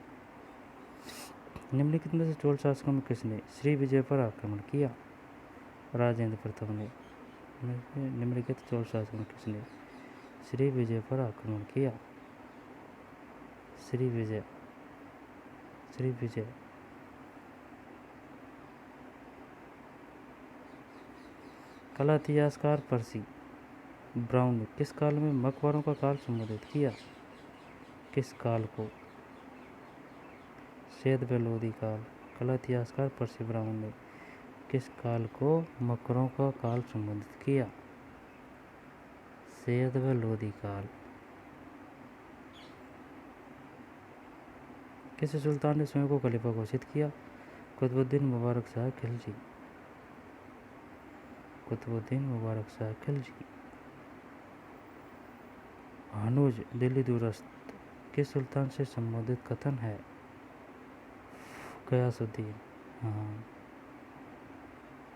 निम्नलिखित में से चोल शासकों में किसने श्री विजय पर आक्रमण किया? राजेंद्र प्रथम ने। निम्नलिखित चोल शासकों में किसने श्री विजय पर आक्रमण किया? श्री विजय। कला इतिहासकार पर्सी ब्राउन ने किस काल में मकबरों का काल संबोधित किया? किस काल को? सैयद व लोदी काल। कला इतिहासकार पर्सी ब्राउन ने किस काल को मकबरों का काल संबोधित किया? सैयद व लोदी काल। किस सुल्तान ने स्वयं को खलीफा घोषित किया? कुतुबुद्दीन मुबारक शाह खिलजी। कुतुबुद्दीन मुबारक शाह खिलजी। हनूज दिल्ली दूरस्थ किस सुल्तान से संबंधित कथन है? गयासुद्दीन।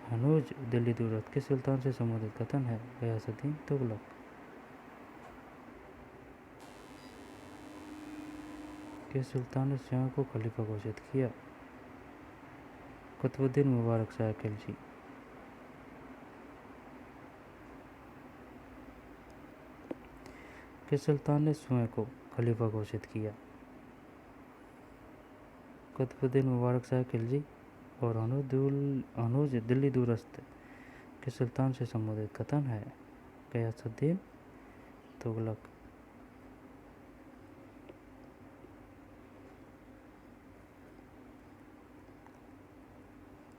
हनूज दिल्ली दूरस्थ किस सुल्तान से संबंधित कथन है? गयासुद्दीन तुगलक। किस सुल्तान ने स्वयं को खलीफा घोषित किया? कुतुबुद्दीन मुबारक शाह खिलजी। किस सुल्तान ने स्वयं को खलीफा घोषित किया? कुतुबुद्दीन मुबारक शाह खिलजी। और हनूज दिल्ली दूरस्थ किस सुल्तान से संबोधित कथन है? गयासुद्दीन तुगलक।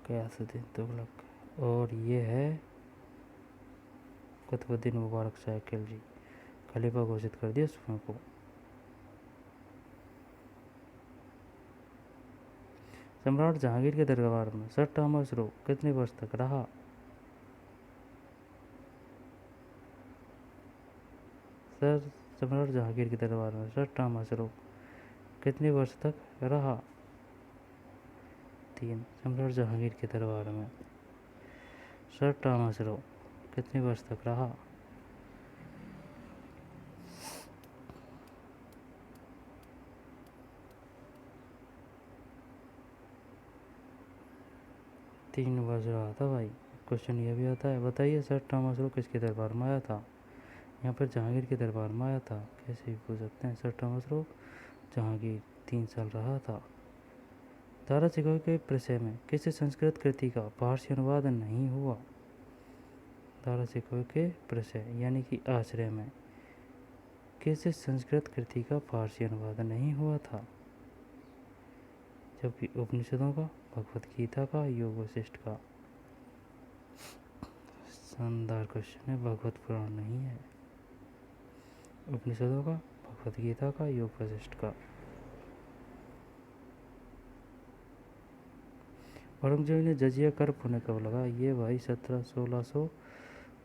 गयासुद्दीन तुगलक। और ये है कुतुबुद्दीन मुबारक शाह खिलजी, खलीफा घोषित कर दिया स्वयं को। सम्राट जहांगीर के दरबार में सर थॉमस रो कितने वर्ष तक रहा? सम्राट जहांगीर के दरबार में सर थॉमस रो कितने वर्ष तक रहा? 3। सम्राट जहांगीर के दरबार में सर थॉमस रो कितने वर्ष तक रहा? 3 वर्ष रहा था भाई। क्वेश्चन ये भी आता है, बताइए सर थॉमस रो किसके दरबार में आया था? यहाँ पर जहांगीर के दरबार में आया था। कैसे भी पूछ सकते हैं। सर थॉमस रो जहांगीर 3 साल रहा था। दारा सिकोही के प्रश्य में किसी संस्कृत कृति का फारसी अनुवाद नहीं हुआ? दारा सिकोही के प्रश्य यानी कि आश्रय में किसी संस्कृत कृति का फारसी अनुवाद नहीं हुआ था? जबकि उपनिषदों का, भगवत गीता का, योग वशिष्ठ का। शानदार क्वेश्चन है। भगवत पुराण नहीं है, उपनिषदों का, भगवत गीता का, योग वशिष्ठ का। औरंगजेब ने जजिया कर पुण्य कब लगा? ये भाई 1679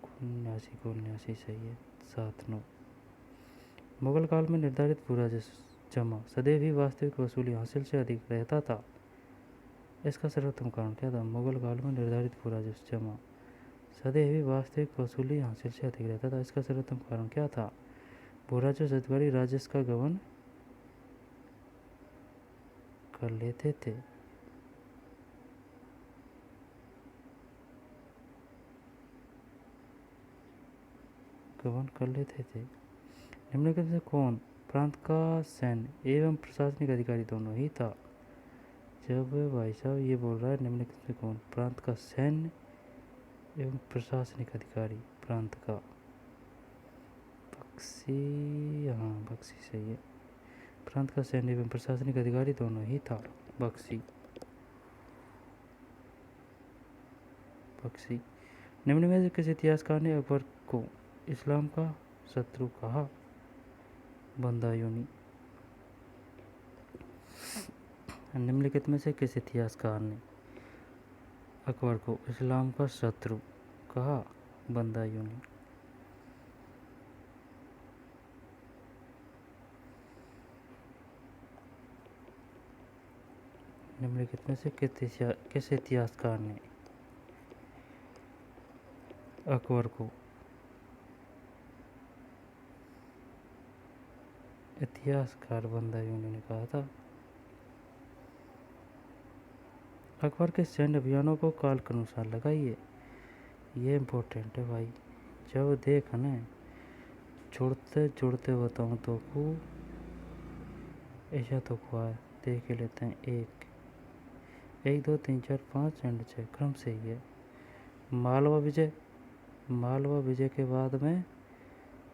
को 79 सही है। 7-9। मुगल काल में निर्धारित पूरा जमा सदैव ही वास्तविक वसूली हासिल से अधिक रहता था। इसका सर्वोत्तम कारण क्या था? मुगल काल में निर्धारित पूरा जमा सदैव ही वास्तविक वसूली हासिल से अधिक रहता था। इसका सर्वोत्तम कारण क्या था? भूराजस्व अधिकारी राजस्व का गबन कर लेते थे। निम्नलिखित में से कौन प्रांत का सैन्य एवं प्रशासनिक अधिकारी दोनों ही था? जब भाई साहब ये बोल रहा है निम्नलिखित में कौन प्रांत का सैन्य एवं प्रशासनिक अधिकारी, प्रांत का बख्शी। हाँ, बख्शी सही है। प्रांत का सैन्य एवं प्रशासनिक अधिकारी दोनों ही था, बख्शी। पक्षी। निम्न में से किस इतिहासकार ने अकबर को इस्लाम का शत्रु कहा? बंदायूनी। निम्नलिखित में से किस इतिहासकार ने अकबर को इस्लाम का शत्रु कहा? बंदायूनी। निम्नलिखित में से किस इतिहासकार ने अकबर को इतिहासकार बंदायूनी ने कहा था? अकबर के सैन्य अभियानों को काल के अनुसार लगाइए। ये इम्पोर्टेंट है भाई। जब देख न जुड़ते जुड़ते बताऊँ तो को ऐसा तो हुआ है। देख ही लेते हैं। 1 2 3 4 5 एंड 6 क्रम से ही है। मालवा विजय, मालवा विजय के बाद में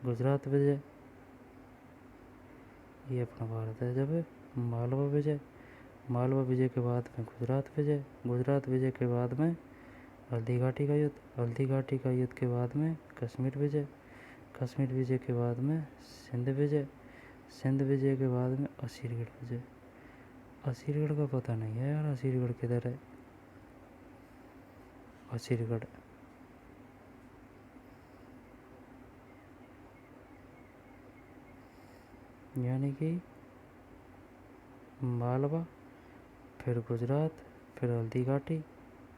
गुजरात विजय, ये अपना भारत है। जब मालवा विजय, मालवा विजय के बाद में गुजरात विजय, गुजरात विजय के बाद में हल्दी घाटी का युद्ध, हल्दी घाटी का युद्ध के बाद में कश्मीर विजय, कश्मीर विजय के बाद में सिंध विजय, सिंध विजय के बाद में असीरगढ़ विजय। असीरगढ़ का पता नहीं है यार, असीरगढ़ किधर है? असीरगढ़ यानी कि मालवा, फिर गुजरात, फिर हल्दी घाटी,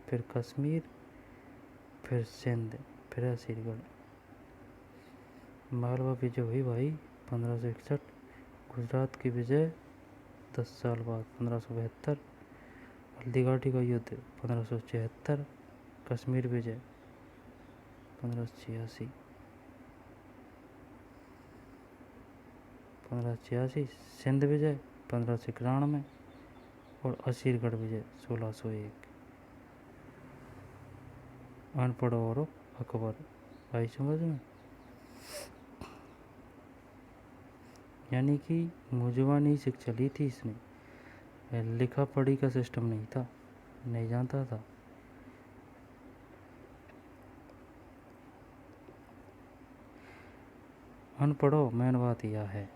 फिर कश्मीर, फिर सिंध, फिर असीरगढ़। मालवा विजय हुई भाई 1561, गुजरात की विजय 10 साल बाद 1572, हल्दी घाटी का युद्ध 1576, कश्मीर विजय 1586, 1586, सिंध विजय 1591 और असीरगढ़ विजय 1601। अनपढ़ और अकबर आई समझ में। यानी कि मुजवानी शिक्षा ली थी इसने, लिखा पढ़ी का सिस्टम नहीं था, नहीं जानता था। अनपढ़ो मेन बात यह है,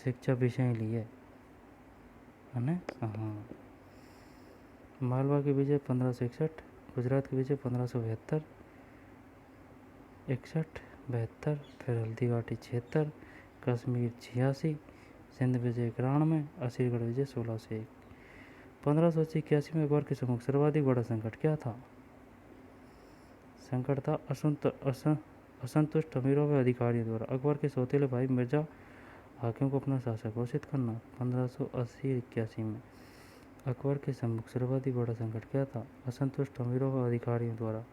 शिक्षा विषय लिए है ना। हाँ, मालवा की विजय 1561, गुजरात की विजय 1572, 61, 72, फिर हल्दी घाटी 76, कश्मीर 86, सिंध विजय 91, असीरगढ़ विजय 1601। 1581 में अकबर के सम्मुख सर्वाधिक बड़ा संकट क्या था? संकट था असंतुष्ट अमीरों व अधिकारियों द्वारा अकबर के सौतेले भाई मिर्जा हाकिम को अपना शासक घोषित करना। 1580-81 में अकबर के सम्मुख सर्वाधिक बड़ा संकट क्या था? असंतुष्ट अमीरों व अधिकारियों द्वारा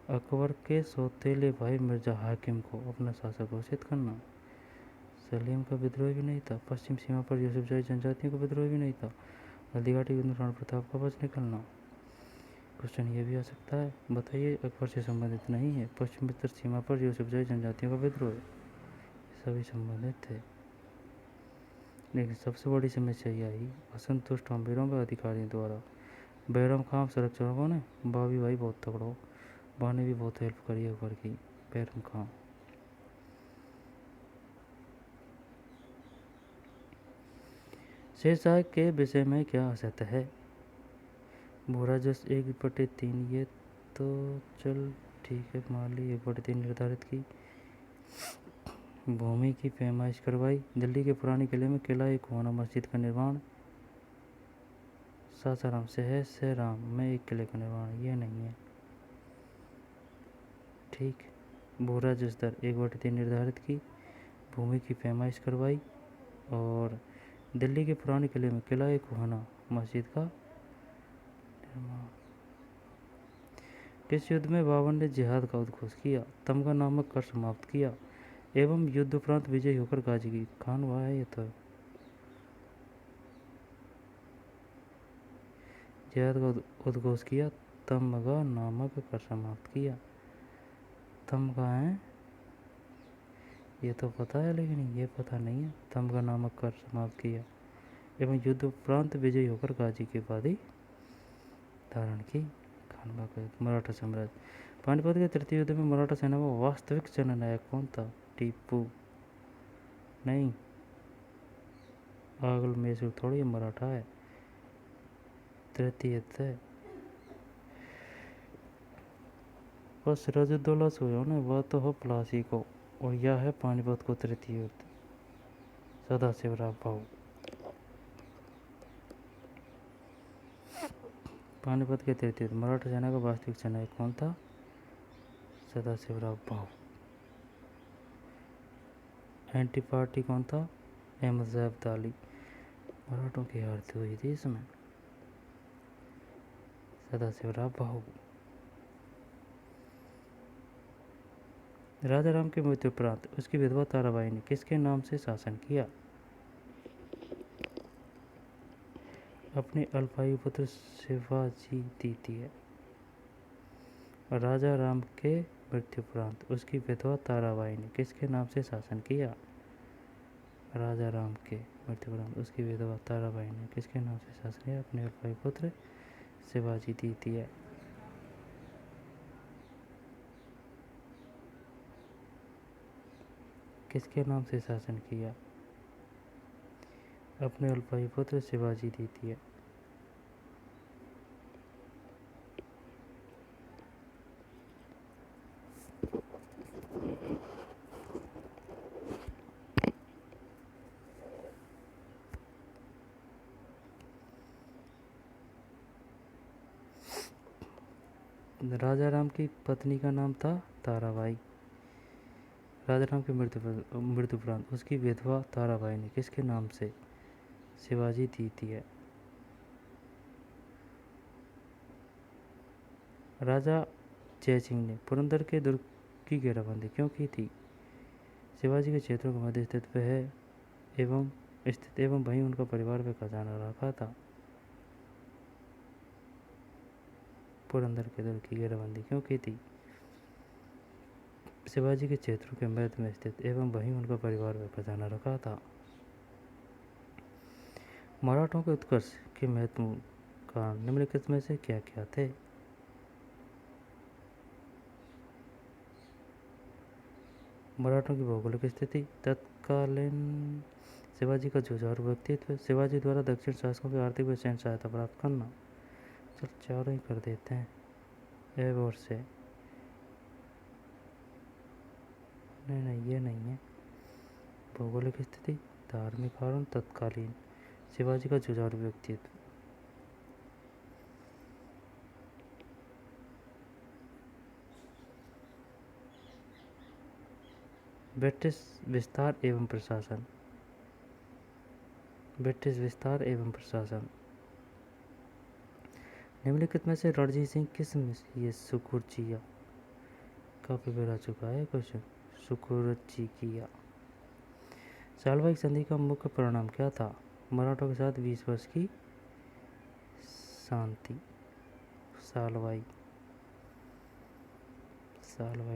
अकबर के सौतेले भाई मिर्जा हाकिम को अपना शासक घोषित करना। सलीम का विद्रोह भी नहीं था। पश्चिम सीमा पर यूसुफजाई जनजातियों का विद्रोह भी नहीं था। हल्दी घाटी युद्ध में राणा प्रताप का वध निकलना। क्वेश्चन ये भी आ सकता है, बताइए अकबर से संबंधित नहीं है। पश्चिम उत्तर सीमा पर यूसुफजाई जनजातियों का विद्रोह सभी संबंधित थे, लेकिन सबसे बड़ी समस्या यह आई असंतुष्ट अमीरों व अधिकारियों द्वारा। बैरम खां संरक्षकों को ने बाबी भाई बहुत तगड़ो, बा ने भी बहुत हेल्प करी अकबर की। बैरम खां। शेरशाह के विषय में क्या असत्य है? भूरा जस 1/3, ये तो चल ठीक है, मान ली 1/3 निर्धारित की। भूमि की पैमाइश करवाई। दिल्ली के पुराने किले में किला एक खुआना मस्जिद का निर्माण। सासाराम से राम में एक किले का निर्माण, ये नहीं है ठीक। भूरा जस दर 1/3 निर्धारित की, भूमि की पैमाइश करवाई और दिल्ली के पुराने किले में किला एक खुआना मस्जिद का निर्माण। किस युद्ध में बाबर ने जिहाद का उद्घोष किया? तमगा नामक कर समाप्त किया एवं युद्ध उपरांत विजयी होकर गाजी की खान हुआ है। ये तो जिहाद का उद्घोष किया, तमगा नामक कर समाप्त किया। तमगा है ये तो पता है, लेकिन ये पता नहीं है तमगा नामक कर समाप्त किया एवं युद्ध उपरांत विजयी होकर गाजी के बाद ही धारण की। खानवा का मराठा साम्राज्य। पानीपत के तृतीय युद्ध में मराठा सेना में वास्तविक जननायक कौन था? टीपू नहीं, आगल मैसूर थोड़ी मराठा है। तृतीय युद्ध और सिराजुद्दौला से हुआ ना, वह तो हो प्लासी को, और यह है पानीपत को तृतीय युद्ध। सदाशिवराव भाऊ। पानीपत के तृतीय युद्ध मराठा सेना का वास्तविक जननायक कौन था? सदाशिवराव भाऊ। एंटी पार्टी कौन था? अहमद जब्दाली। मराठों की हारती हुई थी इसमें। सदाशिवराव भाऊ। राजा राम की मृत्यु उपरांत उसकी विधवा ताराबाई ने किसके नाम से शासन किया? अपने अल्पायु पुत्र शिवाजी द्वितीय। राजा राम के मृत्यु उपरांत उसकी विधवा ताराबाई ने किसके नाम से शासन किया? राजा राम के मृत्यु उपरांत उसकी विधवा ताराबाई ने किसके नाम से शासन किया? अपने अल्पायु पुत्र शिवाजी द्वितीय। किसके नाम से शासन किया? अपने अल्पायु पुत्र शिवाजी द्वितीय। राजा राम की पत्नी का नाम था ताराबाई। राजा राम की मृत्यु उपरांत उसकी विधवा ताराबाई ने किसके नाम से शिवाजी द्वितीय। राजा जयसिंह ने पुरंदर के दुर्ग की घेराबंदी क्यों की थी? शिवाजी के क्षेत्रों के मध्य स्थित एवं वहीं उनका परिवार व खजाना रखा था। पुरंदर के दुर्ग की घेराबंदी क्यों की थी? शिवाजी के क्षेत्रों के मध्य में स्थित एवं वहीं उनका परिवार व खजाना रखा था। मराठों के उत्कर्ष के महत्वपूर्ण कारण निम्नलिखित में से क्या क्या थे? मराठों की भौगोलिक स्थिति, तत्कालीन शिवाजी का जुझारू व्यक्तित्व, शिवाजी द्वारा दक्षिण शासकों की आर्थिक व सैन्य सहायता प्राप्त करना। चल चारों ही कर देते हैं। एब और से नहीं ये नहीं है। भौगोलिक स्थिति, धार्मिक कारण, तत्कालीन शिवाजी का जुझारू व्यक्तित्व। ब्रिटिश विस्तार एवं प्रशासन। ब्रिटिश विस्तार एवं प्रशासन। निम्नलिखित में से रणजीत सिंह किस में ये सुकुरचिया काफी बार आ चुका है क्वेश्चन। सुकुरचिया। सालवाई संधि का मुख्य परिणाम क्या था? मराठों के साथ 20 वर्ष की शांति। सालवाई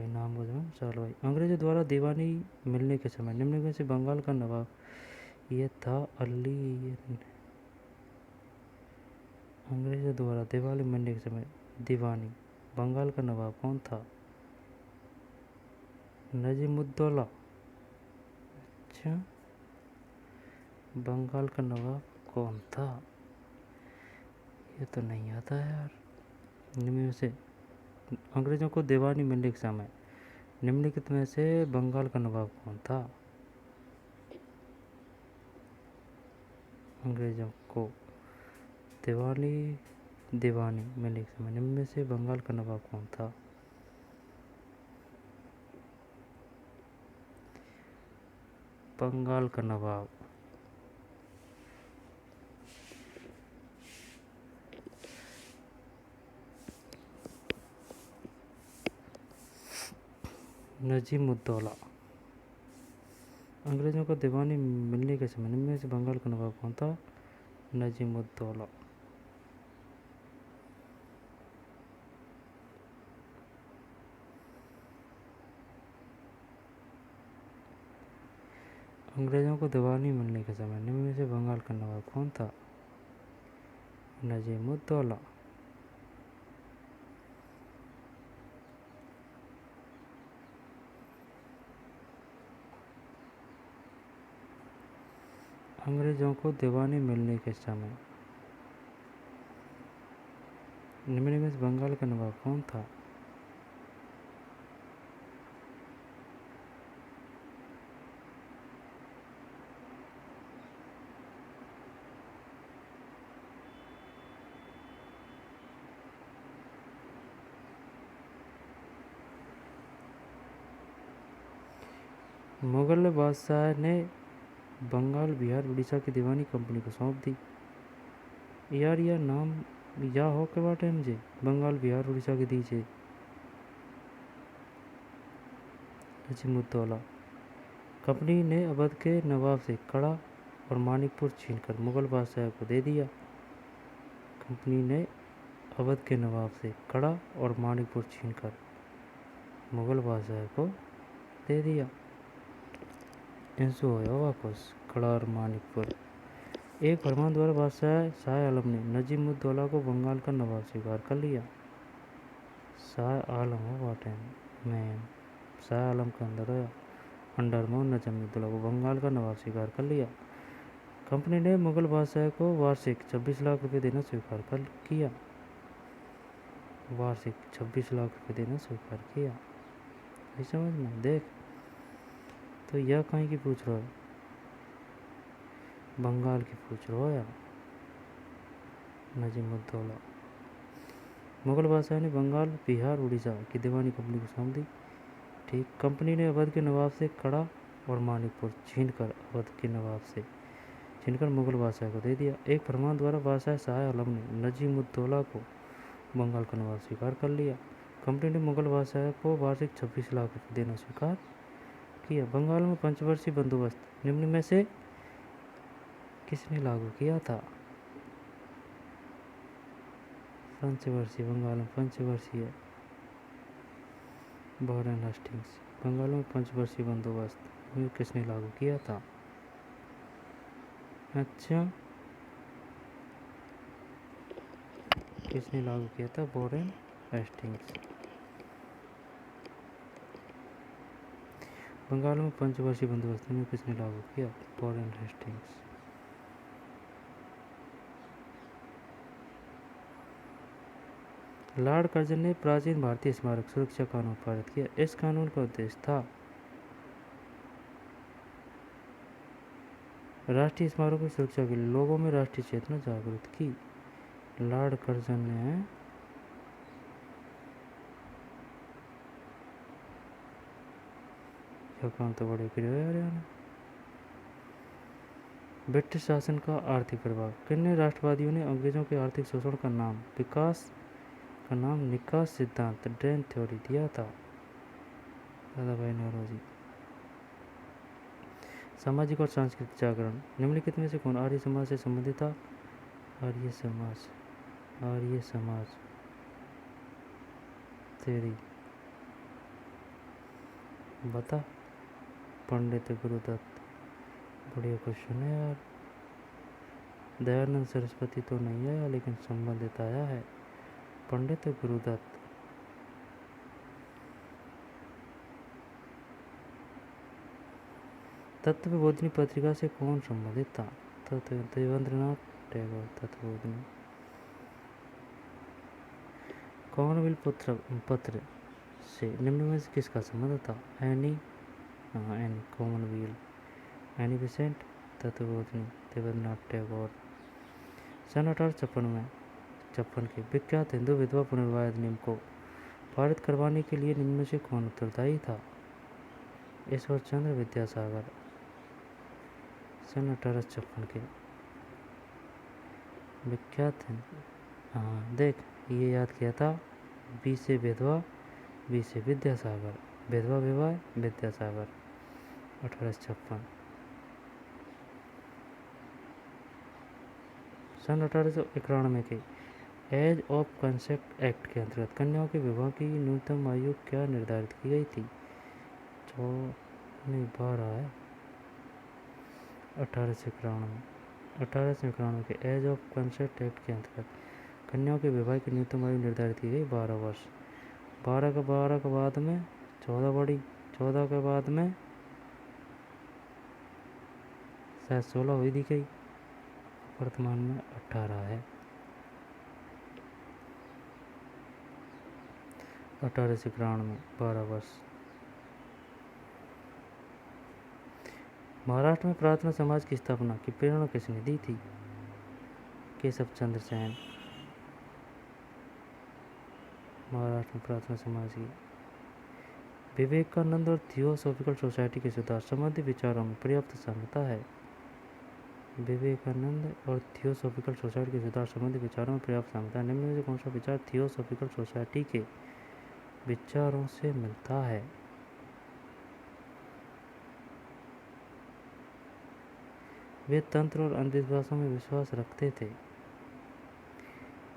नाम को जो सालवाई। अंग्रेजों द्वारा दीवानी मिलने के समय निम्न में से बंगाल का नवाब ये था अली। अंग्रेजों द्वारा दीवानी मिलने के समय दीवानी बंगाल का नवाब कौन था? नजीमुद्दौला। अच्छा, बंगाल का नवाब कौन था? ये तो नहीं आता है यार। निम्न में से अंग्रेजों को दीवानी मिलने के समय निम्नलिखित में से बंगाल का नवाब कौन था? अंग्रेजों को दीवानी मिलने के समय निम्न में से बंगाल का नवाब कौन था? बंगाल का नवाब नजीमुद्दौला। अंग्रेजों को दीवानी मिलने के समय निम्न में से बंगाल का नवाब कौन था? नजीमुद्दौला। अंग्रेजों को दीवानी मिलने के समय निम्न में से बंगाल का नवाब कौन था? नजीमुद्दौला। अंग्रेजों को दीवानी मिलने के समय निम्न में से बंगाल का नवाब कौन था? मुगल बादशाह ने बंगाल बिहार उड़ीसा की दीवानी कंपनी को सौंप दी। यार यह नाम या हो के बाटे मुझे बंगाल बिहार उड़ीसा के दीजिए। नजीमुद्दौला कंपनी ने अवध के नवाब से कड़ा और मानिकपुर छीनकर मुगल बादशाह को दे दिया। कंपनी ने अवध के नवाब से कड़ा और मानिकपुर छीनकर मुगल बादशाह को दे दिया। इंसु होया वापस कड़ा और मानिकपुर। एक फरमान द्वारा बादशाह शाह आलम ने नजीमुद्दौला को बंगाल का नवाब स्वीकार कर लिया। शाह आलम हो बाटे में शाह आलम के अंदर होया अंडर में नजीमुद्दौला को बंगाल का नवाब स्वीकार कर लिया। कंपनी ने मुगल बादशाह को वार्षिक 26 लाख रुपए देना स्वीकार कर किया। वार्षिक 26 लाख रुपए देना स्वीकार किया। ये समझ में देख तो यह कहीं की पूछ रहा है? बंगाल की पूछ रहा है। नजीमुद्दौला मुगल बादशाह ने बंगाल बिहार उड़ीसा की दीवानी कंपनी को सौंप दी। ठीक। कंपनी ने अवध के नवाब से कड़ा और मानिकपुर छीनकर मुगल बादशाह को दे दिया। एक फरमान द्वारा बादशाह शाह आलम ने नजीमुद्दौला को बंगाल का नवाब स्वीकार कर लिया। कंपनी ने मुगल बादशाह को वार्षिक 26 लाख रुपये देना स्वीकार किया। बंगाल में पंचवर्षीय बंदोबस्त निम्न में से किसने लागू किया था? पंचवर्षीय बंगाल में पंचवर्षीय वॉरेन हेस्टिंग्स। बंगाल में पंचवर्षीय बंदोबस्त किसने लागू किया था? अच्छा किसने लागू किया था? Warren Hastings. बंगाल में पंचवर्षीय बंदोबस्त में किसने लागू किया? Warren Hastings. लॉर्ड कर्जन ने प्राचीन भारतीय स्मारक सुरक्षा कानून पारित किया। इस कानून का उद्देश्य था राष्ट्रीय स्मारकों की सुरक्षा के लिए लोगों में राष्ट्रीय चेतना जागृत की। लॉर्ड कर्जन ने यह काम तो बड़े किया यार। ब्रिटिश शासन का आर्थिक प्रभाव। किन्हीं राष्ट्रवादियों ने अंग्रेजों के आर्थिक शोषण का नाम निकास सिद्धांत ड्रेन थ्योरी दिया था। दादाभाई नौरोजी। सामाजिक और सांस्कृतिक जागरण निम्नलिखित में से कौन आर्य समाज से संबंधित था? आर्य समाज तेरी बता। पंडित गुरुदत्त। बढ़िया क्वेश्चन है यार। दयानंद सरस्वती तो नहीं आया लेकिन संबंधित आया है। पंडित गुरुदत्त। तत्वबोधिनी पत्रिका से कौन संबंधित था? देवेंद्रनाथ टैगोर। तत्वबोधिनी। कॉमनवेल्थ पत्र से निम्न में से किसका संबंध था? Annie Commonwealth. Annie Besant. Tattvabodhini Debendranath Tagore. सन 1856 के विख्यात हिंदू विधवा पुनर्विवाह अधिनियम को पारित करवाने के लिए निम्न में से कौन उत्तरदायी था? ईश्वर चंद्र विद्यासागर। सन 1856 के विख्यात देख ये याद किया था। बी से विधवा, बी से विद्यासागर। विधवा विवाह विद्यासागर। 1856। सन 1891 के एज ऑफ कंसेप्ट एक्ट के अंतर्गत कन्याओं के विवाह की न्यूनतम आयु क्या निर्धारित की गई थी? 12 है। 1891 के एज ऑफ कंसेप्ट एक्ट के अंतर्गत कन्याओं के विवाह की न्यूनतम आयु निर्धारित की गई 12 वर्ष। 12 के बाद में 14 बढ़ी, 14 के बाद में शायद 16 हुई दी गई, वर्तमान में 18 है। 18 से 91 12 वर्ष। महाराष्ट्र में प्रार्थना समाज की स्थापना की प्रेरणा किसने दी थी? केशव चंद्र सेन। महाराष्ट्र में प्रार्थना समाज की। विवेकानंद और थियोसॉफिकल सोसाइटी के सुधार संबंधी विचारों में पर्याप्त सहमता है। विवेकानंद और थियोसॉफिकल सोसाइटी के सुधार संबंधी विचारों में पर्याप्त सहमता है। निम्न में से कौन सा विचार थियोसॉफिकल सोसाइटी के विचारों से मिलता है? वे तंत्र और अंधविश्वासों में विश्वास रखते थे।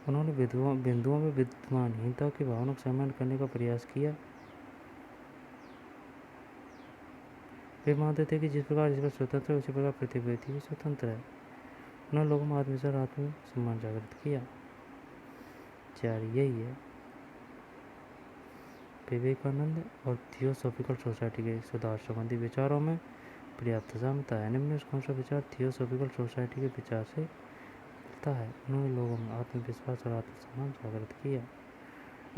उन्होंने बिंदुओं में विद्यमानहीनता की भावना को सामान्य करने का प्रयास किया। वे मानते थे कि जिस प्रकार ईश्वर स्वतंत्र है उसी प्रकार प्रत्येक व्यक्ति भी स्वतंत्र है। उन्होंने लोगों में आत्मविश्वास आत्म सम्मान जागृत किया। 4 यही है। विवेकानंद और थियोसॉफिकल सोसाइटी के सुधार संबंधी विचारों में पर्याप्त सहमता है। निम्न में कौन सा विचार थियोसॉफिकल सोसाइटी के विचार से मिलता है? उन्होंने लोगों में आत्मविश्वास और आत्मसम्मान जागृत किया।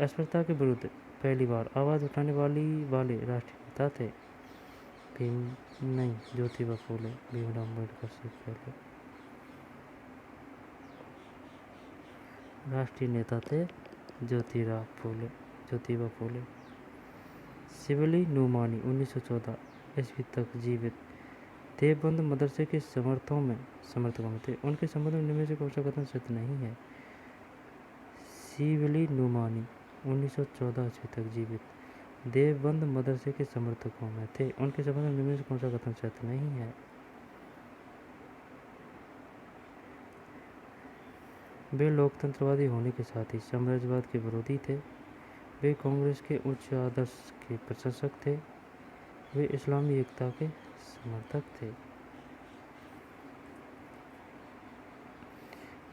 अस्पृश्यता के विरुद्ध पहली बार आवाज़ उठाने वाले राष्ट्रीय नेता थे? ज्योतिबा फूले। भीमराव अम्बेडकर से पहले राष्ट्रीय नेता थे ज्योतिबा फूले। शिवली नुमानी 1914 ईस्वी तक जीवित देवबंद मदरसे के समर्थकों में थे। उनके संबंध में निम्न में से कौन सा कथन सत्य नहीं है? शिवली नुमानी 1914 ईस्वी तक जीवित देवबंद मदरसे के समर्थकों में थे। उनके संबंध में निम्न में से कौन सा कथन सत्य नहीं है? वे लोकतंत्रवादी होने के साथ ही साम्राज्यवाद के विरोधी थे। वे कांग्रेस के उच्च आदर्श के प्रशंसक थे। वे इस्लामी एकता के समर्थक थे।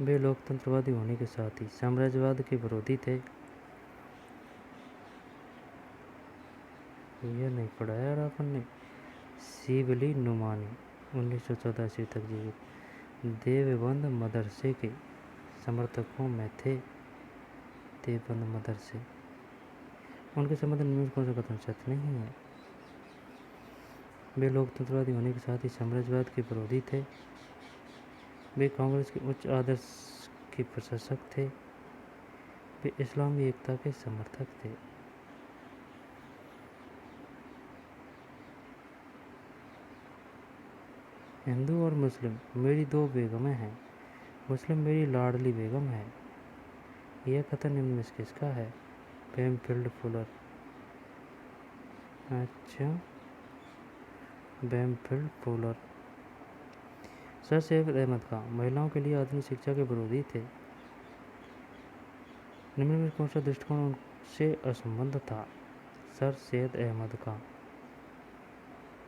वे लोकतंत्रवादी होने के साथ ही साम्राज्यवाद के विरोधी थे। यह नहीं पढ़ा यार अपन ने। शिवली नुमानी 1914 ईस्वी तक जीवित देवबंद मदरसे के समर्थकों में थे। देवबंद मदरसे। उनके संबंध में कौन सा कथन सत्य नहीं है? वे लोकतंत्रवादी होने के साथ ही साम्राज्यवाद के विरोधी थे। वे कांग्रेस के उच्च आदर्श के प्रशंसक थे। वे इस्लामी एकता के समर्थक थे। हिंदू और मुस्लिम मेरी 2 बेगमें हैं। मुस्लिम मेरी लाडली बेगम है। यह कथन निम्न में से किसका है? बैमफील्ड फुलर। अच्छा, बैमफील्ड फुलर। सर सैयद अहमद खान महिलाओं के लिए आधुनिक शिक्षा के विरोधी थे। निम्न में कौन सा दृष्टिकोण उनसे असंबद्ध था? सर सैयद अहमद खान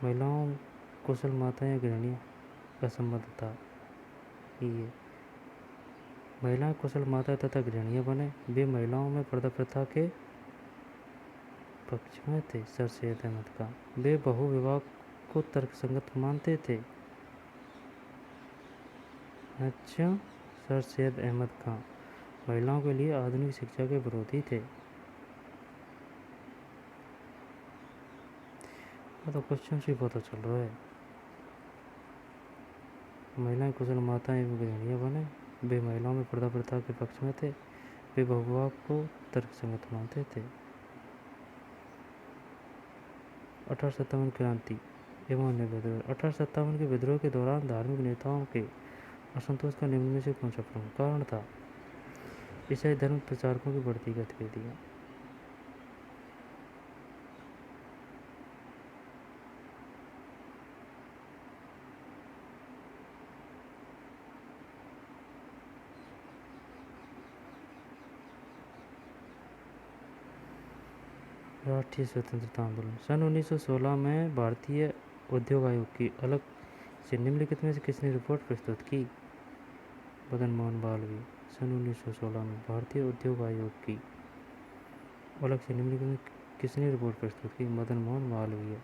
महिलाओं कुशल माता या गृहिणी असंबद्ध था। ये महिलाएं कुशल माता तथा गृहिणियां बने। वे महिलाओं में पर्दा प्रथा के पक्ष में थे। सर सैयद अहमद खान वे बहुविवाह को तर्कसंगत मानते थे। अच्छा, सर सैयद अहमद खान महिलाओं के लिए आधुनिक शिक्षा के विरोधी थे। तो क्वेश्चन से पता चल रहा है। महिलाएं कुशल माताएं एवं गृहिणियां बने। वे महिलाओं में पर्दा प्रथा के पक्ष में थे। वे बहुविवाह को तर्कसंगत मानते थे। 1857 क्रांति एवं अन्य विद्रोह। 1857 के विद्रोह के दौरान धार्मिक नेताओं के असंतोष का निम्न में से कौन सा प्रमुख कारण था? ईसाई धर्म प्रचारकों की बढ़ती गतिविधियाँ। राष्ट्रीय स्वतंत्रता आंदोलन। सन 1916 में भारतीय उद्योग आयोग की अलग से निम्नलिखित में से किसने रिपोर्ट प्रस्तुत की? मदन मोहन मालवीय। सन 1916 में भारतीय उद्योग आयोग की अलग से निम्नलिखित में किसने रिपोर्ट प्रस्तुत की? मदन मोहन मालवीय।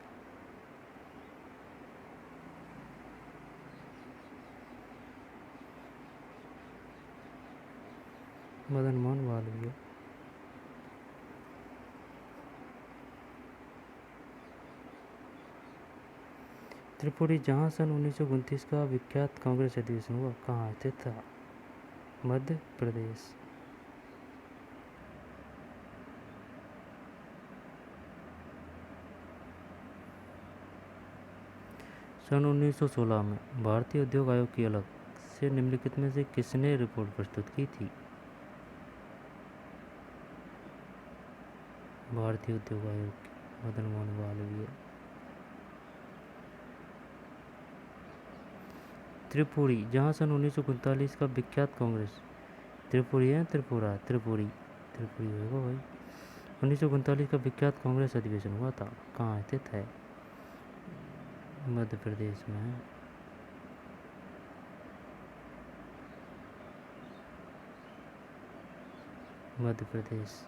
मदन मोहन मालवीय। त्रिपुरी, जहाँ सन 1929 का विख्यात कांग्रेस अधिवेशन हुआ, कहाँ स्थित था? मध्य प्रदेश। सन 1916 में भारतीय उद्योग आयोग की अलग से निम्नलिखित में से किसने रिपोर्ट प्रस्तुत की थी? भारतीय उद्योग आयोग की, मदन मोहन मालवीय। त्रिपुरी, जहाँ सन 1939 का विख्यात कांग्रेस, त्रिपुरी है त्रिपुरा, त्रिपुरी होगा भाई, 1939 का विख्यात कांग्रेस अधिवेशन हुआ था, कहाँ स्थित है? मध्य प्रदेश में है। मध्य प्रदेश।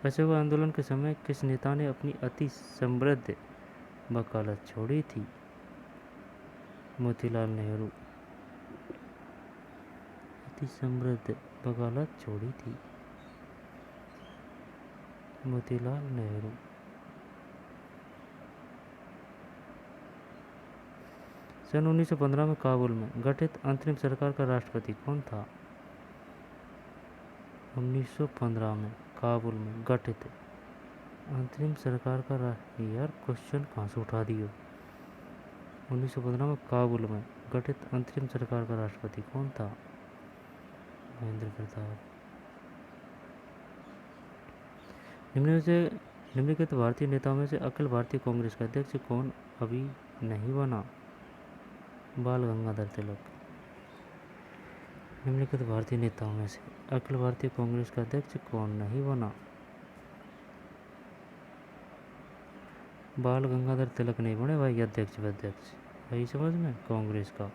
असहयोग आंदोलन के समय किस नेता ने अपनी अति समृद्ध वकालत छोड़ी थी? मोतीलाल नेहरू। अति समृद्ध वकालत छोड़ी थी मोतीलाल नेहरू। सन 1915 में काबुल में गठित अंतरिम सरकार का राष्ट्रपति कौन था? 1915 में काबुल में गठित अंतरिम सरकार का यार क्वेश्चन कहाँ से उठा दियो। 1915 में काबुल में गठित अंतरिम सरकार का राष्ट्रपति कौन था? महेंद्र प्रताप। निम्नलिखित भारतीय नेताओं में से अखिल भारतीय कांग्रेस का अध्यक्ष कौन अभी नहीं बना? बाल गंगाधर तिलक। निम्नलिखित भारतीय नेताओं में से अखिल भारतीय कांग्रेस का अध्यक्ष कौन नहीं बना? बाल गंगाधर तिलक नहीं बने भाई अध्यक्ष भाई, समझ में कांग्रेस का।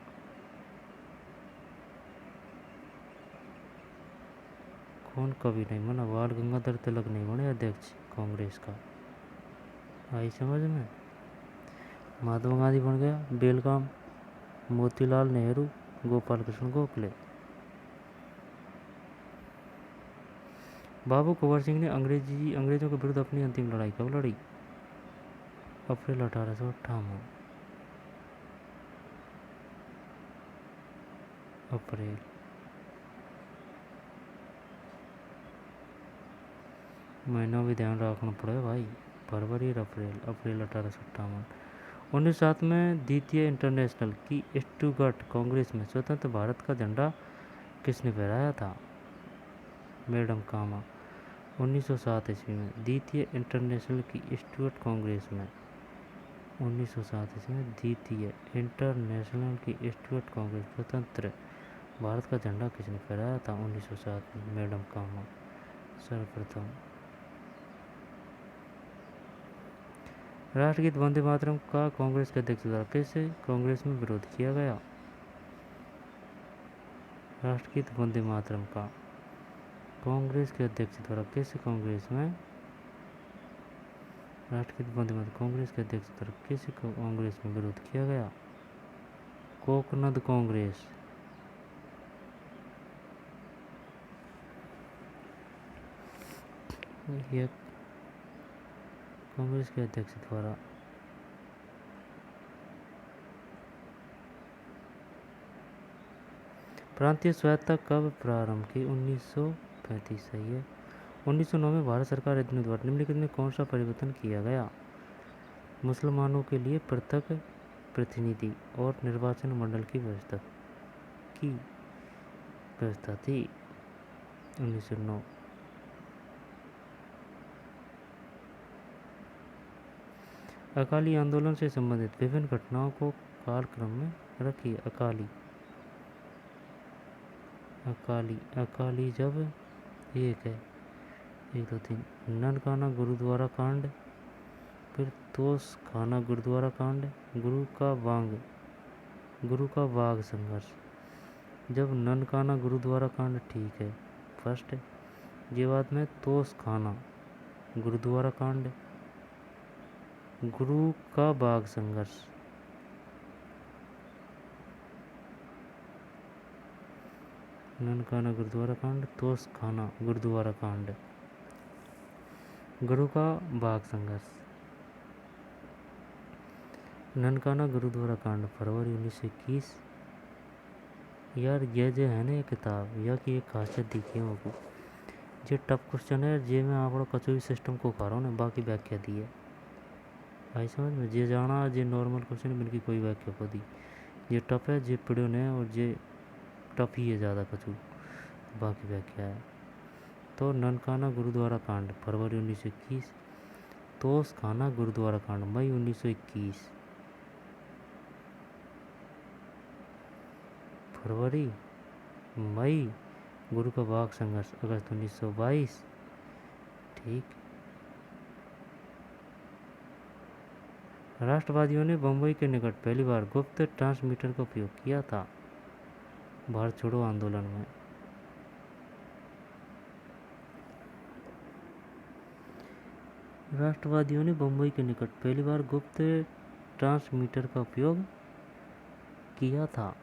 कौन कभी नहीं बना? बाल गंगाधर तिलक नहीं बने अध्यक्ष कांग्रेस का, आई समझ में। महात्मा गांधी बन गया बेलगाम, मोतीलाल नेहरू, गोपाल कृष्ण गोखले। बाबू कुंवर सिंह ने अंग्रेजों के विरुद्ध अपनी अंतिम लड़ाई कब लड़ी? अप्रैल 1858। अप्रैल। महीना भी ध्यान रखना पड़ेगा भाई, फरवरी और अप्रैल 1858। 1907 में द्वितीय इंटरनेशनल की स्टुटगार्ट कांग्रेस में स्वतंत्र भारत का झंडा किसने फहराया था? मैडम कामा। 1907 ईस्वी में द्वितीय इंटरनेशनल की स्टुटगार्ट कांग्रेस में 1907 ईस्वी में द्वितीय इंटरनेशनल की स्टुटगार्ट कांग्रेस स्वतंत्र भारत का झंडा किसने फहराया था? 1907 में मैडम कामा सर्वप्रथम। राष्ट्रगीत वंदे मातरम का कांग्रेस के अध्यक्ष द्वारा कैसे कांग्रेस में विरोध किया गया? राष्ट्रगीत वंदे मातरम का कांग्रेस के अध्यक्ष द्वारा कैसे कांग्रेस में राष्ट्रगीत वंदे मातरम कांग्रेस के अध्यक्ष द्वारा कैसे कांग्रेस में विरोध किया गया? कोकनद कांग्रेस। यह कांग्रेस के अध्यक्ष द्वारा प्रांतीय स्वायत्तता कब प्रारंभ की? 1935। सही है। 1909 में भारत सरकार अधिनियम द्वारा निम्नलिखित में कौन सा परिवर्तन किया गया? मुसलमानों के लिए पृथक प्रतिनिधि और निर्वाचन मंडल की व्यवस्था थी। 1909। अकाली आंदोलन से संबंधित विभिन्न घटनाओं को कालक्रम में रखिए। अकाली जब एक है 1 2 3 ननकाना गुरुद्वारा कांड, फिर तोस खाना गुरुद्वारा कांड, गुरु का बाग संघर्ष। जब ननकाना गुरुद्वारा कांड ठीक है फर्स्ट, ये बाद में तोस खाना गुरुद्वारा कांड, गुरु का बाग संघर्ष। ननकाना गुरुद्वारा कांड, तोषखाना गुरुद्वारा कांड, गुरु का बाघ संघर्ष। ननकाना गुरुद्वारा कांड फरवरी 1921। यार ये जो है ना ये किताब या की एक खासियत दिखी होगी, जो टफ क्वेश्चन है जे में आप कचो भी सिस्टम को खा रहा हूँ बाकी व्याख्या दी है आई समझ में, जे जाना जे नॉर्मल क्वेश्चन इनकी कोई व्याख्या को दी, ये टफ है जे पढ़ो ने और जे टफ ही है ज़्यादा कचू बाकी व्याख्या है। तो ननकाना गुरुद्वारा कांड फरवरी 1921, तोषखाना गुरुद्वारा कांड मई 1921। फरवरी, मई, गुरु का बाघ संघर्ष अगस्त 1922। ठीक। राष्ट्रवादियों ने बम्बई के निकट पहली बार गुप्त ट्रांसमीटर का उपयोग किया था भारत छोड़ो आंदोलन में। राष्ट्रवादियों ने बम्बई के निकट पहली बार गुप्त ट्रांसमीटर का उपयोग किया था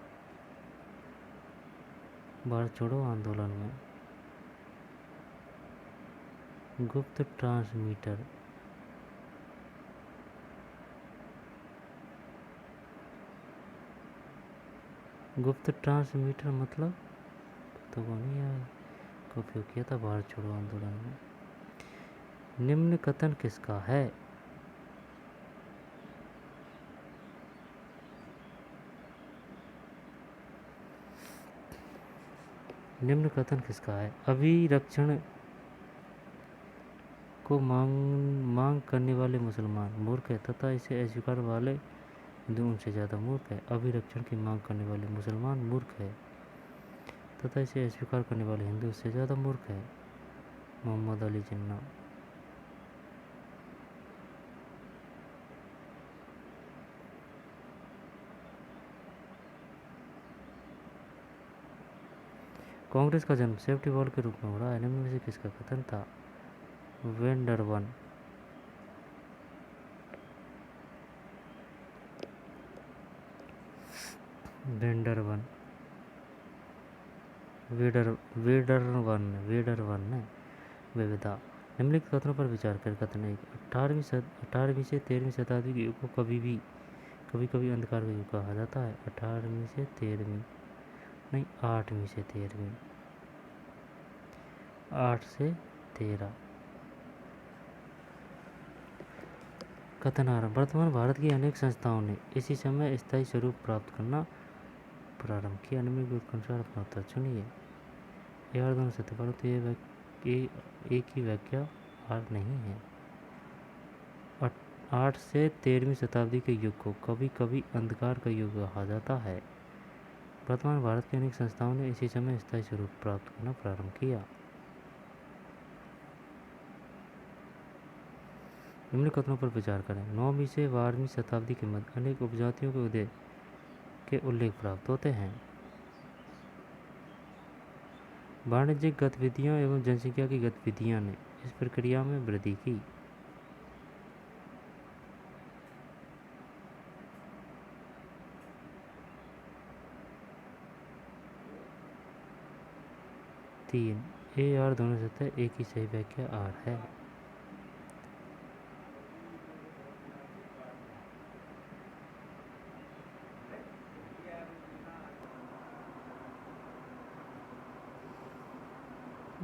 भारत छोड़ो आंदोलन में। गुप्त ट्रांसमीटर, गुप्त ट्रांसमीटर मतलब तो वो नहीं आया का उपयोग किया था भारत छोड़ो आंदोलन में। निम्न कथन किसका है? निम्न कथन किसका है? अभिरक्षण को मांग करने वाले मुसलमान मूर्ख है तथा इसे अस्वीकार वाले हिंदू उनसे ज़्यादा मूर्ख है। अभिरक्षण की मांग करने वाले मुसलमान मूर्ख है तथा इसे अस्वीकार करने वाले हिंदू उससे ज़्यादा मूर्ख है। मोहम्मद अली जिन्ना। कांग्रेस का जन्म सेफ्टी वॉल के रूप में हो रहा है, निम्न में से किसका कथन था? वेंडरवन। वेंडरवन, वेडरवन ने विविधा। निम्नलिखित कथनों पर विचार कर। कथन 1, 18वीं से 13वीं शताब्दी के युग को कभी कभी अंधकार का युग कहा जाता है। 18वीं से 13वीं नहीं, 8वीं से 13वीं, 8 से 13। कथन आरंभ। वर्तमान भारत की अनेक संस्थाओं ने इसी समय स्थायी स्वरूप प्राप्त करना प्रारंभ किया। निम्न के अनुसार अपना उत्तर चुनिए। यार दोनों सत्य, परंतु ये एक ही व्याख्या आर नहीं है। 8 से 13वीं शताब्दी के युग को कभी कभी अंधकार का युग कहा जाता है। वर्तमान भारत की अनेक संस्थाओं ने इसी समय स्थायी स्वरूप प्राप्त करना प्रारंभ किया। निम्न कथनों पर विचार करें। 9वीं से 12वीं शताब्दी के मध्य अनेक उपजातियों के उदय के उल्लेख प्राप्त होते हैं। वाणिज्यिक गतिविधियां एवं जनसंख्या की गतिविधियां ने इस प्रक्रिया में वृद्धि की। तीन, ए आर दोनों सत्य, एक ही सही व्याख्या आर है।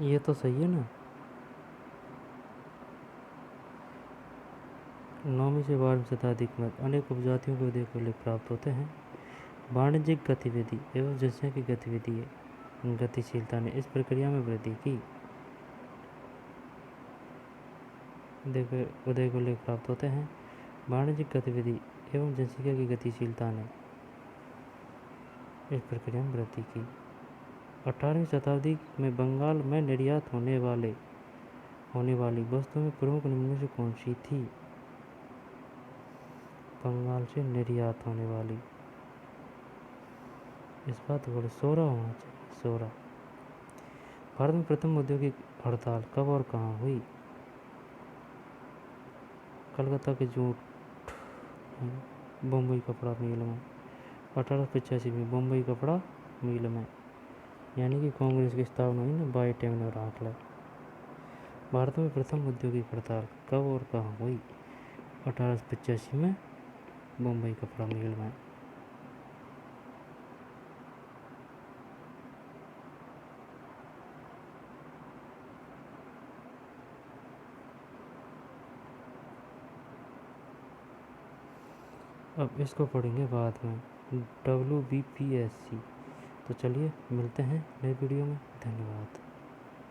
ये तो सही है ना। 9वीं से 12वीं शताब्दी में अनेक उपजातियों के उदय के उल्लेख प्राप्त होते हैं। वाणिज्यिक गतिविधि एवं जनसंख्या की गतिशीलता ने इस प्रक्रिया में वृद्धि की। उदय के उल्लेख प्राप्त होते हैं। वाणिज्यिक गतिविधि एवं जनसंख्या की गतिशीलता ने इस प्रक्रिया में वृद्धि की। 18वीं शताब्दी में बंगाल में निर्यात होने वाली वस्तुओं में प्रमुख निम्न में से कौन सी थी? बंगाल से निर्यात होने वाली, इस बात पर सोरा होना चाहिए, सोरा। भारत में प्रथम औद्योगिक हड़ताल कब और कहाँ हुई? कलकत्ता के जूट बम्बई कपड़ा मिल में। 1885 में बम्बई कपड़ा मिल में। यानी कि कांग्रेस की स्थापना हुई ना 22 टेमनर आंकड़ा। भारत में प्रथम औद्योगिक हड़ताल कब और कहाँ हुई? 1885 में मुंबई कपड़ा मिल में। अब इसको पढ़ेंगे बाद में, WBPSC। तो चलिए मिलते हैं नई वीडियो में। धन्यवाद।